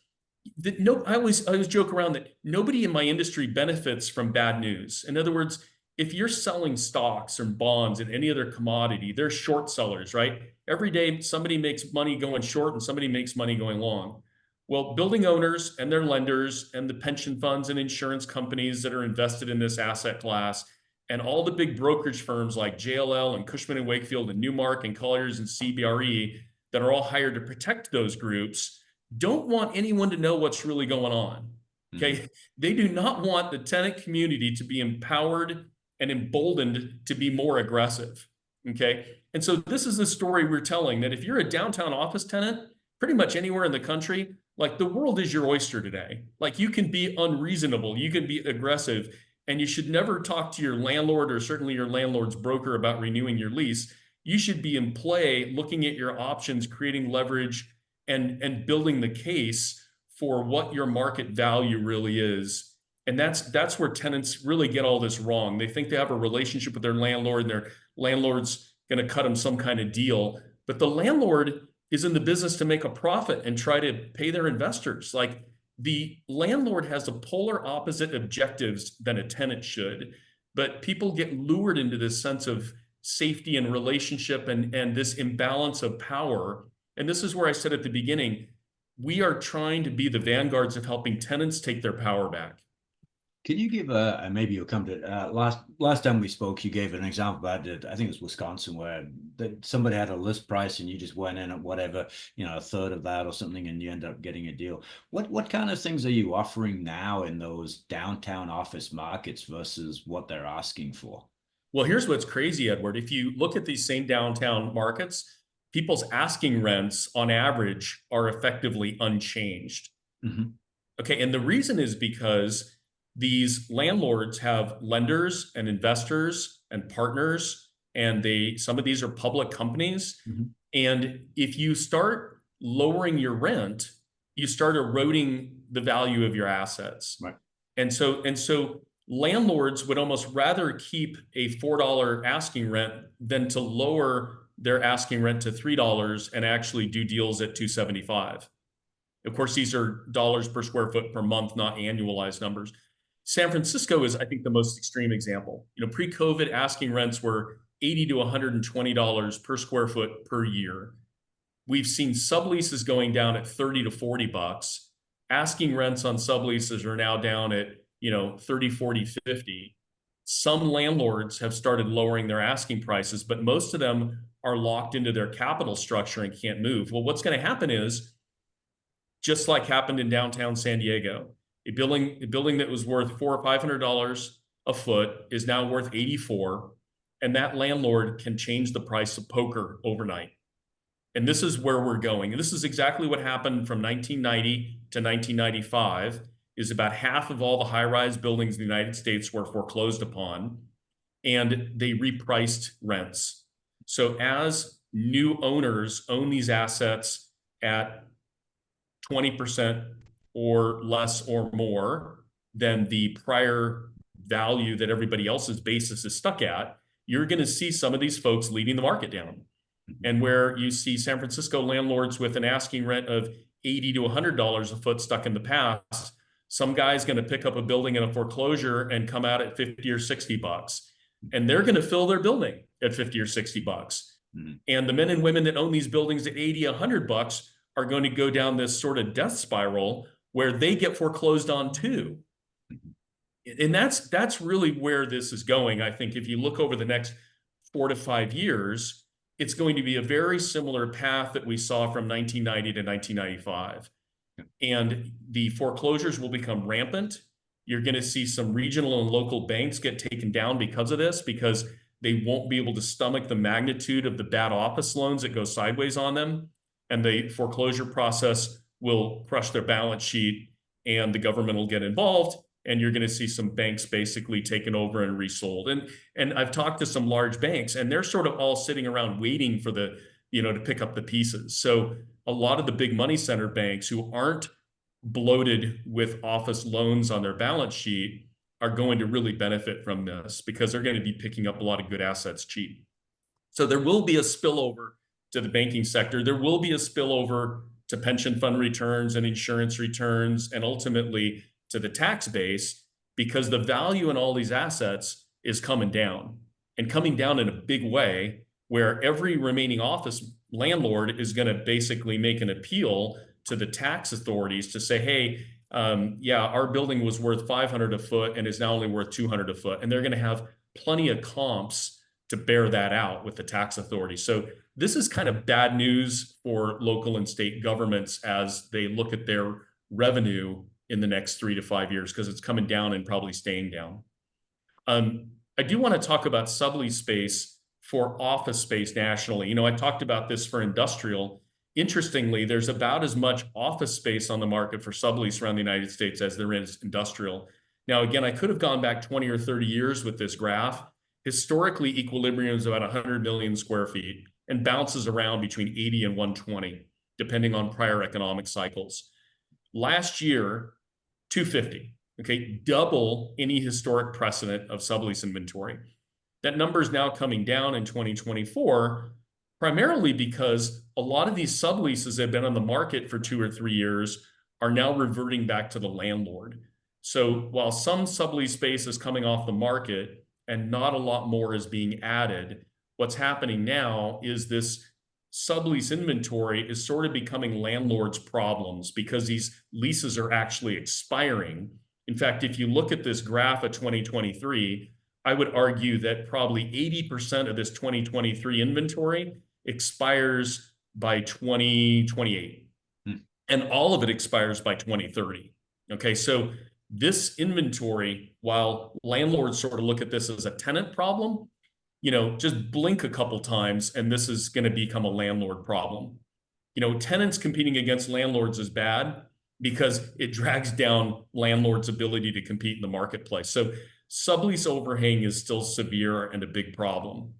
Speaker 2: I always joke around that nobody in my industry benefits from bad news. In other words, if you're selling stocks or bonds and any other commodity, they're short sellers, right? Every day somebody makes money going short and somebody makes money going long. Well, building owners and their lenders and the pension funds and insurance companies that are invested in this asset class, And all the big brokerage firms like JLL and Cushman and Wakefield and Newmark and Colliers and CBRE that are all hired to protect those groups don't want anyone to know what's really going on. Okay. They do not want the tenant community to be empowered and emboldened to be more aggressive. Okay. And so this is the story we're telling, that if you're a downtown office tenant, pretty much anywhere in the country, like, the world is your oyster today. Like, you can be unreasonable, you can be aggressive, and you should never talk to your landlord or certainly your landlord's broker about renewing your lease. You should be in play, looking at your options, creating leverage, and building the case for what your market value really is. And that's where tenants really get all this wrong. They think they have a relationship with their landlord, and their landlord's going to cut them some kind of deal. But the landlord is in the business to make a profit and try to pay their investors. Like, the landlord has the polar opposite objectives than a tenant should, but people get lured into this sense of safety and relationship, and this imbalance of power. And this is where I said at the beginning, we are trying to be the vanguards of helping tenants take their power back.
Speaker 1: Can you give and maybe you'll come to last time we spoke, you gave an example about it. I think it was Wisconsin, where somebody had a list price and you just went in at whatever, a third of that or something, and you end up getting a deal. What kind of things are you offering now in those downtown office markets versus what they're asking for?
Speaker 2: Well, here's what's crazy, Edward. If you look at these same downtown markets, people's asking rents on average are effectively unchanged.
Speaker 1: Mm-hmm.
Speaker 2: Okay, and the reason is because these landlords have lenders and investors and partners, and some of these are public companies.
Speaker 1: Mm-hmm.
Speaker 2: And if you start lowering your rent, you start eroding the value of your assets.
Speaker 1: Right.
Speaker 2: And so landlords would almost rather keep a $4 asking rent than to lower their asking rent to $3 and actually do deals at $275. Of course, these are dollars per square foot per month, not annualized numbers. San Francisco is, I think, the most extreme example. Pre-COVID asking rents were $80 to $120 per square foot per year. We've seen subleases going down at $30 to $40. Asking rents on subleases are now down at 30, 40, 50. Some landlords have started lowering their asking prices, but most of them are locked into their capital structure and can't move. Well, what's going to happen is, just like happened in downtown San Diego, a building that was worth $400 or $500 a foot is now worth 84, and that landlord can change the price of poker overnight. And this is where we're going. And this is exactly what happened from 1990 to 1995. Is about half of all the high-rise buildings in the United States were foreclosed upon, and they repriced rents. So as new owners own these assets at 20% or less or more than the prior value that everybody else's basis is stuck at, you're going to see some of these folks leading the market down. And where you see San Francisco landlords with an asking rent of $80 to $100 a foot stuck in the past, some guy's going to pick up a building in a foreclosure and come out at 50 or 60 bucks. And they're going to fill their building at 50 or 60 bucks. Mm-hmm. And the men and women that own these buildings at 80, 100 bucks are going to go down this sort of death spiral where they get foreclosed on too. And that's really where this is going. I think if you look over the next 4 to 5 years, it's going to be a very similar path that we saw from 1990 to 1995. And the foreclosures will become rampant. You're going to see some regional and local banks get taken down because of this, because they won't be able to stomach the magnitude of the bad office loans that go sideways on them. And the foreclosure process will crush their balance sheet, and the government will get involved. And you're going to see some banks basically taken over and resold. And I've talked to some large banks, and they're sort of all sitting around waiting for to pick up the pieces. So a lot of the big money center banks who aren't bloated with office loans on their balance sheet are going to really benefit from this, because they're going to be picking up a lot of good assets cheap. So there will be a spillover to the banking sector. There will be a spillover to pension fund returns and insurance returns, and ultimately to the tax base, because the value in all these assets is coming down, and coming down in a big way, where every remaining office landlord is going to basically make an appeal to the tax authorities to say, hey, yeah, our building was worth $500 a foot and is now only worth $200 a foot. And they're going to have plenty of comps to bear that out with the tax authority. So this is kind of bad news for local and state governments as they look at their revenue in the next 3 to 5 years, because it's coming down and probably staying down. I do want to talk about sublease space for office space nationally. I talked about this for industrial. Interestingly, there's about as much office space on the market for sublease around the United States as there is industrial. Now, again, I could have gone back 20 or 30 years with this graph. Historically, equilibrium is about 100 million square feet and bounces around between 80 and 120, depending on prior economic cycles. Last year, 250. Okay, double any historic precedent of sublease inventory. That number is now coming down in 2024, primarily because a lot of these subleases that have been on the market for 2 or 3 years are now reverting back to the landlord. So while some sublease space is coming off the market and not a lot more is being added, what's happening now is this sublease inventory is sort of becoming landlords' problems because these leases are actually expiring. In fact, if you look at this graph of 2023, I would argue that probably 80% of this 2023 inventory expires by 2028. And all of it expires by 2030. Okay, so this inventory, while landlords sort of look at this as a tenant problem, just blink a couple times and this is going to become a landlord problem. Tenants competing against landlords is bad because it drags down landlords' ability to compete in the marketplace. So sublease overhang is still severe and a big problem.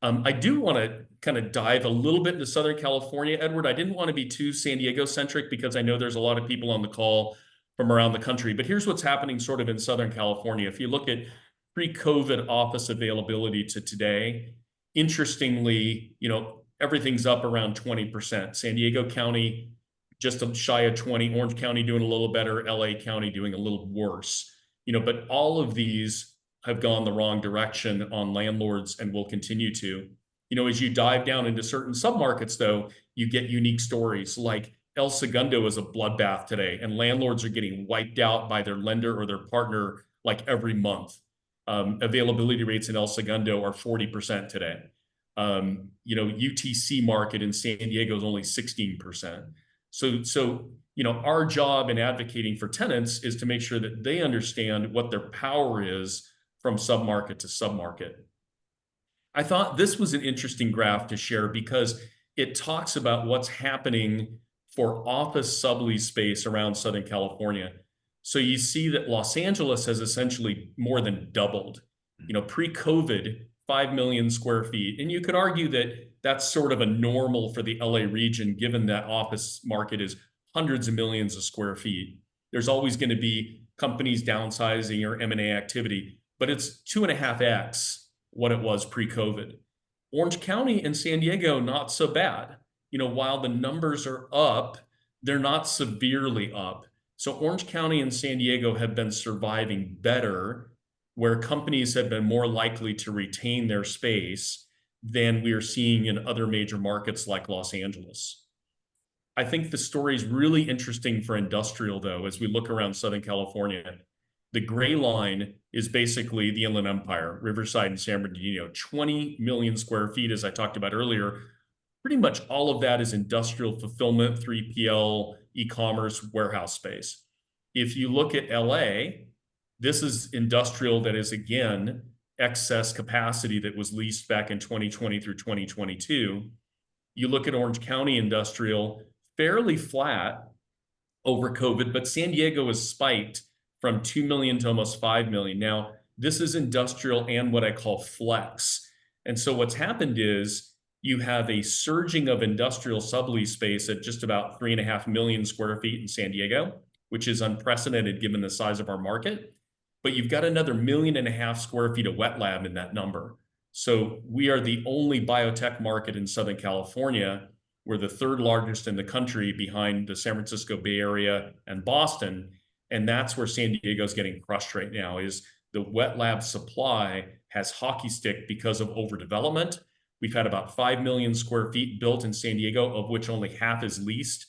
Speaker 2: I do want to kind of dive a little bit into Southern California, Edward. I didn't want to be too San Diego centric because I know there's a lot of people on the call from around the country, but here's what's happening sort of in Southern California. If you look at pre-COVID office availability to today, interestingly, everything's up around 20%. San Diego County just shy of 20, Orange County doing a little better, LA County doing a little worse. But all of these have gone the wrong direction on landlords and will continue to. As you dive down into certain submarkets, though, you get unique stories like El Segundo is a bloodbath today, and landlords are getting wiped out by their lender or their partner like every month. Availability rates in El Segundo are 40% today. UTC market in San Diego is only 16%. So our job in advocating for tenants is to make sure that they understand what their power is from submarket to submarket. I thought this was an interesting graph to share because it talks about what's happening for office sublease space around Southern California. So you see that Los Angeles has essentially more than doubled. Pre-COVID, 5 million square feet. And you could argue that that's sort of a normal for the LA region, given that office market is hundreds of millions of square feet. There's always going to be companies downsizing or M&A activity, but it's 2.5x what it was pre-COVID. Orange County and San Diego, not so bad. While the numbers are up, they're not severely up. So Orange County and San Diego have been surviving better, where companies have been more likely to retain their space than we are seeing in other major markets like Los Angeles. I think the story is really interesting for industrial, though, as we look around Southern California. The gray line is basically the Inland Empire, Riverside and San Bernardino, 20 million square feet, as I talked about earlier. Pretty much all of that is industrial fulfillment, 3PL, e-commerce, warehouse space. If you look at LA, this is industrial that is, again, excess capacity that was leased back in 2020 through 2022. You look at Orange County industrial, fairly flat over COVID, but San Diego has spiked from 2 million to almost 5 million. Now, this is industrial and what I call flex. And so what's happened is you have a surging of industrial sublease space at just about 3.5 million square feet in San Diego, which is unprecedented given the size of our market. But you've got another 1.5 million square feet of wet lab in that number. So we are the only biotech market in Southern California. We're the third largest in the country behind the San Francisco Bay Area and Boston. And that's where San Diego is getting crushed right now, is the wet lab supply has hockey stick because of overdevelopment. We've had about 5 million square feet built in San Diego, of which only half is leased.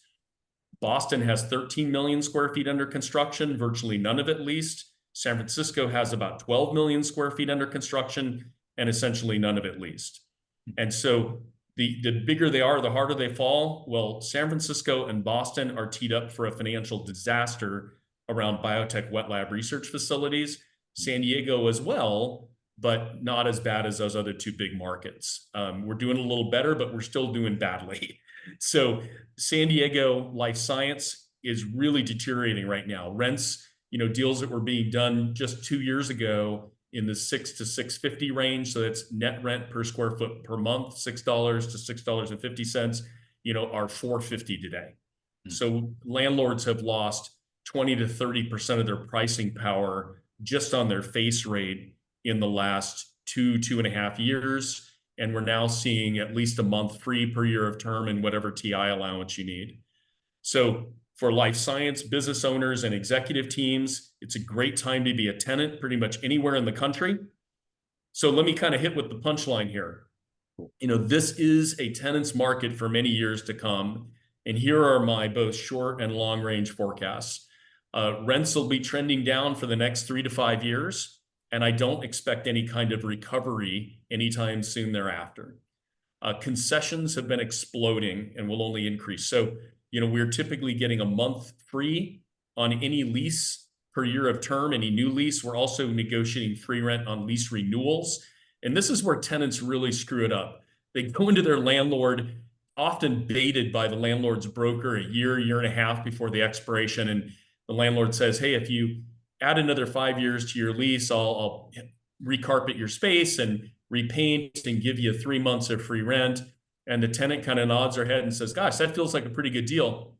Speaker 2: Boston has 13 million square feet under construction, virtually none of it leased. San Francisco has about 12 million square feet under construction and essentially none of it leased. And so the bigger they are, the harder they fall. Well, San Francisco and Boston are teed up for a financial disaster around biotech wet lab research facilities. San Diego as well, but not as bad as those other two big markets. We're doing a little better, but we're still doing badly. So San Diego life science is really deteriorating right now. Rents, deals that were being done just 2 years ago in the 6 to 650 range. So that's net rent per square foot per month, $6 to $6.50, are $4.50 today. So landlords have lost 20 to 30% of their pricing power just on their face rate in the last 2.5 years. And we're now seeing at least a month free per year of term and whatever TI allowance you need. So for life science business owners and executive teams, it's a great time to be a tenant pretty much anywhere in the country. So let me kind of hit with the punchline here. This is a tenant's market for many years to come. And here are my both short and long range forecasts. Rents will be trending down for the next 3 to 5 years. And I don't expect any kind of recovery anytime soon thereafter. Concessions have been exploding and will only increase. So, we're typically getting a month free on any lease per year of term, any new lease. We're also negotiating free rent on lease renewals. And this is where tenants really screw it up. They go into their landlord, often baited by the landlord's broker a year and a half before the expiration. And the landlord says, hey, if you add another 5 years to your lease, I'll recarpet your space and repaint and give you 3 months of free rent. And the tenant kind of nods their head and says, gosh, that feels like a pretty good deal.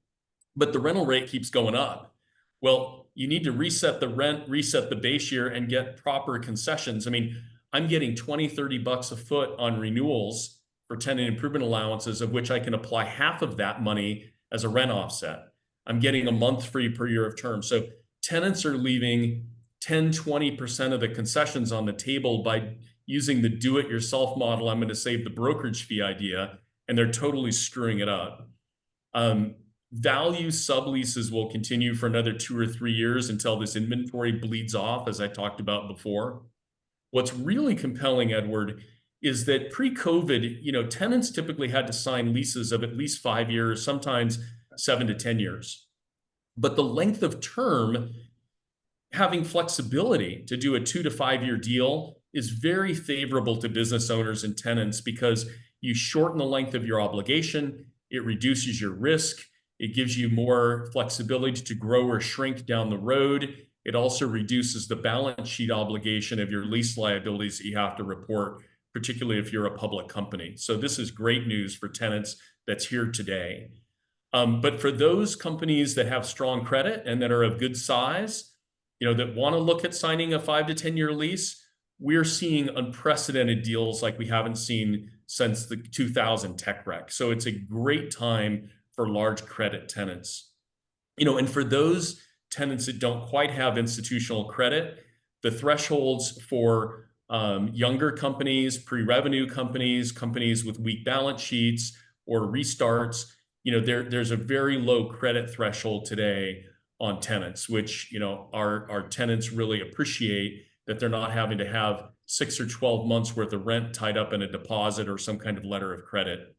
Speaker 2: But the rental rate keeps going up. Well, you need to reset the rent, reset the base year, and get proper concessions. I mean, I'm getting 20, 30 bucks a foot on renewals for tenant improvement allowances, of which I can apply half of that money as a rent offset. I'm getting a month free per year of term. So tenants are leaving 10, 20% of the concessions on the table by using the do-it-yourself model. I'm going to save the brokerage fee idea, and they're totally screwing it up. Value subleases will continue for another 2 or 3 years until this inventory bleeds off, as I talked about before. What's really compelling, Edward, is that pre-COVID, tenants typically had to sign leases of at least 5 years, sometimes 7 to 10 years. But the length of term, having flexibility to do a 2 to 5 year deal, is very favorable to business owners and tenants because you shorten the length of your obligation, it reduces your risk, it gives you more flexibility to grow or shrink down the road. It also reduces the balance sheet obligation of your lease liabilities that you have to report, particularly if you're a public company. So this is great news for tenants that's here today. But for those companies that have strong credit and that are of good size, that want to look at signing a 5 to 10 year lease, we're seeing unprecedented deals like we haven't seen since the 2000 tech wreck. So it's a great time for large credit tenants. And for those tenants that don't quite have institutional credit, the thresholds for younger companies, pre-revenue companies, companies with weak balance sheets or restarts, there's a very low credit threshold today on tenants, which our tenants really appreciate, that they're not having to have 6 or 12 months worth of rent tied up in a deposit or some kind of letter of credit.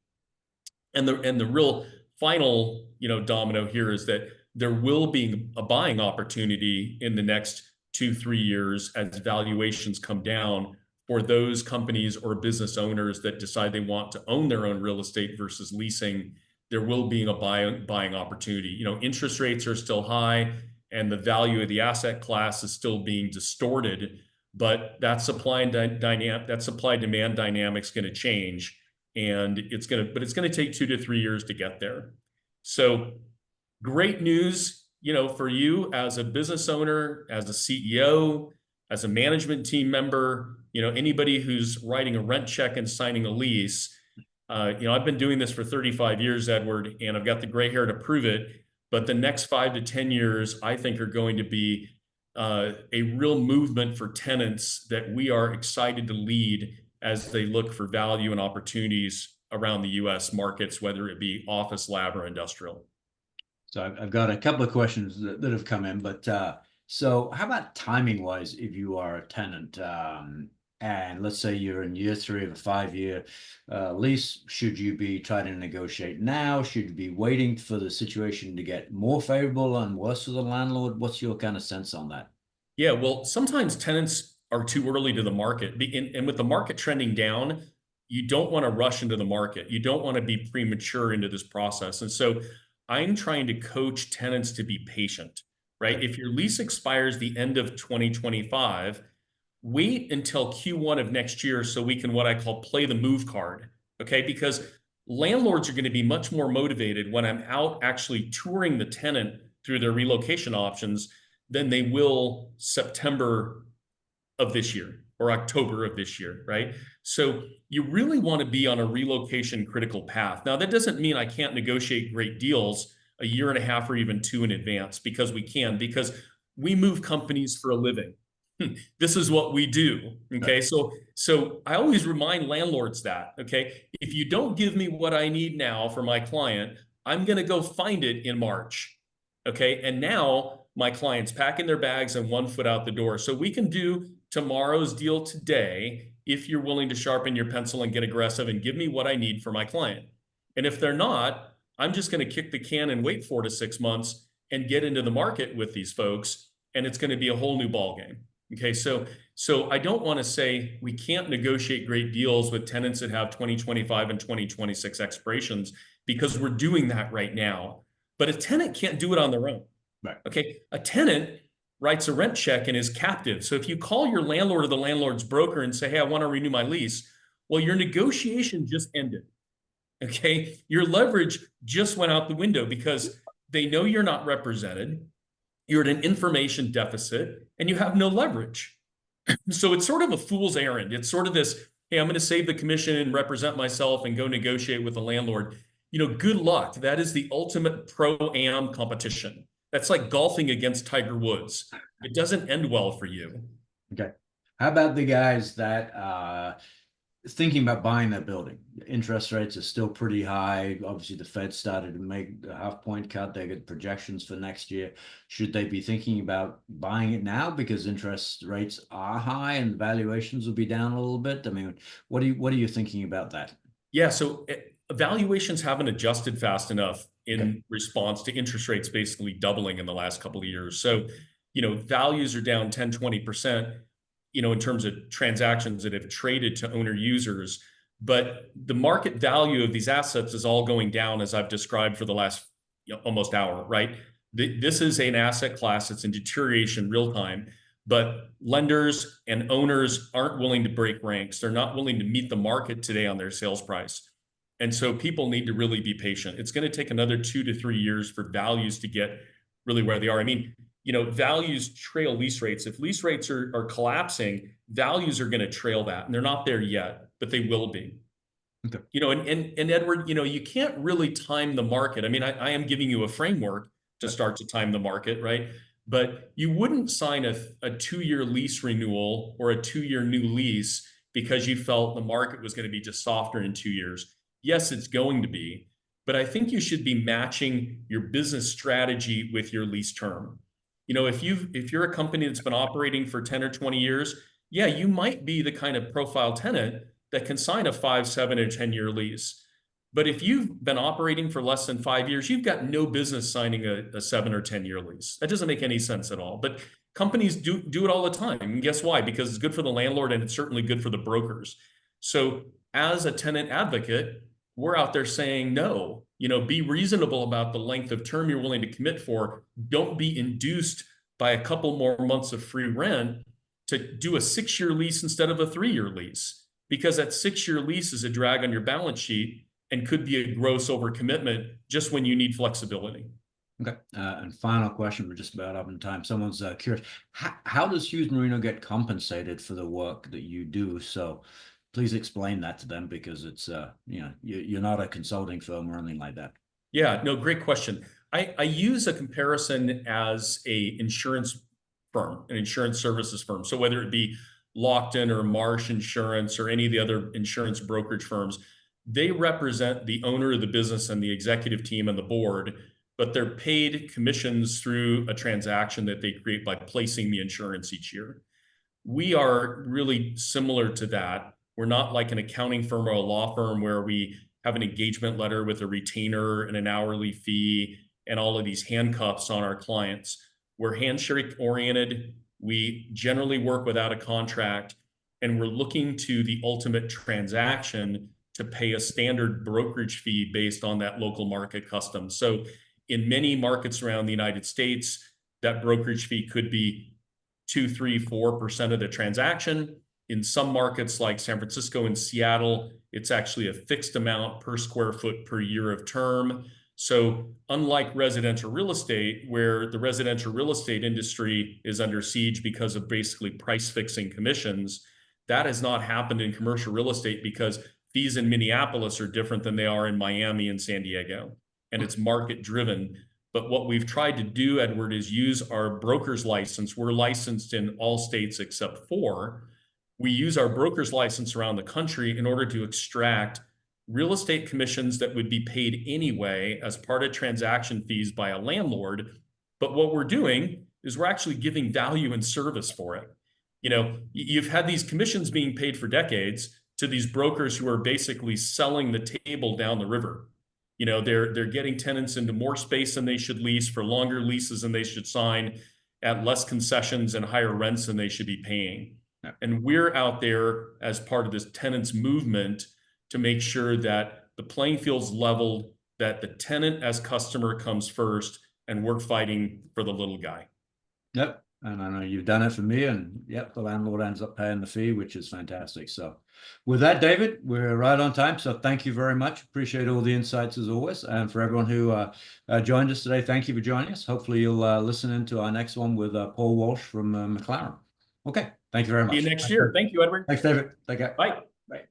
Speaker 2: And the real final domino here is that there will be a buying opportunity in the next 2-3 years as valuations come down for those companies or business owners that decide they want to own their own real estate versus leasing. There will be a buying opportunity. Interest rates are still high and the value of the asset class is still being distorted, but that supply demand dynamic is going to change, and it's going to take 2 to 3 years to get there. So great news, for you as a business owner, as a CEO, as a management team member, anybody who's writing a rent check and signing a lease. I've been doing this for 35 years, Edward, and I've got the gray hair to prove it. But the next 5 to 10 years, I think, are going to be a real movement for tenants that we are excited to lead as they look for value and opportunities around the U.S. markets, whether it be office, lab, or industrial.
Speaker 1: So I've got a couple of questions that have come in, but So, how about timing wise, if you are a tenant, and let's say you're in year three of a 5 year lease, should you be trying to negotiate now? Should you be waiting for the situation to get more favorable and worse for the landlord? What's your kind of sense on that?
Speaker 2: Yeah, well, sometimes tenants are too early to the market. And with the market trending down, you don't want to rush into the market. You don't want to be premature into this process. And so I'm trying to coach tenants to be patient, right?
Speaker 1: Okay.
Speaker 2: If your lease expires the end of 2025, wait until Q1 of next year so we can what I call play the move card. Okay. Because landlords are going to be much more motivated when I'm out actually touring the tenant through their relocation options than they will September of this year or October of this year, right? So you really want to be on a relocation critical path. Now, that doesn't mean I can't negotiate great deals a year and a half or even two in advance because we can, because we move companies for a living. This is what we do.
Speaker 1: Right.
Speaker 2: Okay. So I always remind landlords that, okay, if you don't give me what I need now for my client, I'm going to go find it in March. Okay. And now my client's packing their bags and 1 foot out the door. So we can do tomorrow's deal today if you're willing to sharpen your pencil and get aggressive and give me what I need for my client. And if they're not, I'm just going to kick the can and wait 4 to 6 months and get into the market with these folks. And it's going to be a whole new ball game. Okay, so I don't want to say we can't negotiate great deals with tenants that have 2025 and 2026 expirations because we're doing that right now. But a tenant can't do it on their own.
Speaker 1: Right.
Speaker 2: Okay, a tenant writes a rent check and is captive. So if you call your landlord or the landlord's broker and say, "Hey, I want to renew my lease," well, your negotiation just ended. Okay, your leverage just went out the window because they know you're not represented, you're at an information deficit, and you have no leverage. So it's sort of a fool's errand. It's sort of this, hey, I'm going to save the commission and represent myself and go negotiate with the landlord. Good luck. That is the ultimate pro-am competition. That's like golfing against Tiger Woods. It doesn't end well for you.
Speaker 1: Okay. How about the guys that thinking about buying that building? Interest rates are still pretty high. Obviously, the Fed started to make a half point cut. They got projections for next year. Should they be thinking about buying it now because interest rates are high and valuations will be down a little bit? I mean, what are you thinking about that?
Speaker 2: Yeah, so valuations haven't adjusted fast enough
Speaker 1: Okay.
Speaker 2: in response to interest rates basically doubling in the last couple of years. So, values are down 10, 20%, in terms of transactions that have traded to owner users. But the market value of these assets is all going down, as I've described for the last almost hour, right? This is an asset class that's in deterioration real time, but lenders and owners aren't willing to break ranks. They're not willing to meet the market today on their sales price. And so people need to really be patient. It's going to take another 2 to 3 years for values to get really where they are. I mean, values trail lease rates. If lease rates are collapsing, values are going to trail that. And they're not there yet, but they will be.
Speaker 1: Okay.
Speaker 2: And Edward, you can't really time the market. I mean, I am giving you a framework to start to time the market, right? But you wouldn't sign a 2 year lease renewal or a 2 year new lease because you felt the market was going to be just softer in 2 years. Yes, it's going to be, but I think you should be matching your business strategy with your lease term. If you're a company that's been operating for 10 or 20 years, yeah, you might be the kind of profile tenant that can sign a 5, 7, or 10 year lease. But if you've been operating for less than 5 years, you've got no business signing a 7 or 10 year lease. That doesn't make any sense at all. But companies do it all the time. And guess why? Because it's good for the landlord and it's certainly good for the brokers. So as a tenant advocate, we're out there saying no. Be reasonable about the length of term you're willing to commit for. Don't be induced by a couple more months of free rent to do a 6 year lease instead of a 3 year lease, because that 6 year lease is a drag on your balance sheet and could be a gross overcommitment just when you need flexibility.
Speaker 1: Okay. And final question, we're just about up in time. Someone's curious, how does Hughes Marino get compensated for the work that you do? So please explain that to them because it's, you're not a consulting firm or anything like that.
Speaker 2: Yeah, no, great question. I use a comparison as a insurance firm, an insurance services firm. So whether it be Lockton or Marsh Insurance or any of the other insurance brokerage firms, they represent the owner of the business and the executive team and the board but they're paid commissions through a transaction that they create by placing the insurance each year. We are really similar to that. We're not like an accounting firm or a law firm where we have an engagement letter with a retainer and an hourly fee and all of these handcuffs on our clients. We're handshake oriented. We generally work without a contract, and we're looking to the ultimate transaction to pay a standard brokerage fee based on that local market custom. So in many markets around the United States, that brokerage fee could be 2, 3, 4% of the transaction. In some markets like San Francisco and Seattle, it's actually a fixed amount per square foot per year of term. So unlike residential real estate, where the residential real estate industry is under siege because of basically price fixing commissions, that has not happened in commercial real estate because fees in Minneapolis are different than they are in Miami and San Diego, and it's market driven. But what we've tried to do, Edward, is use our broker's license. We're licensed in all states except 4. We use our broker's license around the country in order to extract real estate commissions that would be paid anyway as part of transaction fees by a landlord. But what we're doing is we're actually giving value and service for it. You know, you've had these commissions being paid for decades to these brokers who are basically selling the table down the river. You know, they're getting tenants into more space than they should lease for longer leases than they should sign at less concessions and higher rents than they should be paying.
Speaker 1: Yeah.
Speaker 2: And we're out there as part of this tenants movement to make sure that the playing field's leveled, that the tenant as customer comes first, and we're fighting for the little guy.
Speaker 1: Yep. And I know you've done it for me, and yep, the landlord ends up paying the fee, which is fantastic. So with that, David, we're right on time. So thank you very much. Appreciate all the insights as always. And for everyone who joined us today, thank you for joining us. Hopefully you'll listen into our next one with Paul Walsh from McLaren. Okay. Thank you very
Speaker 2: See you
Speaker 1: much.
Speaker 2: next year. Thank you, Edward.
Speaker 1: Thanks, David. Take care.
Speaker 2: Bye.
Speaker 1: Bye.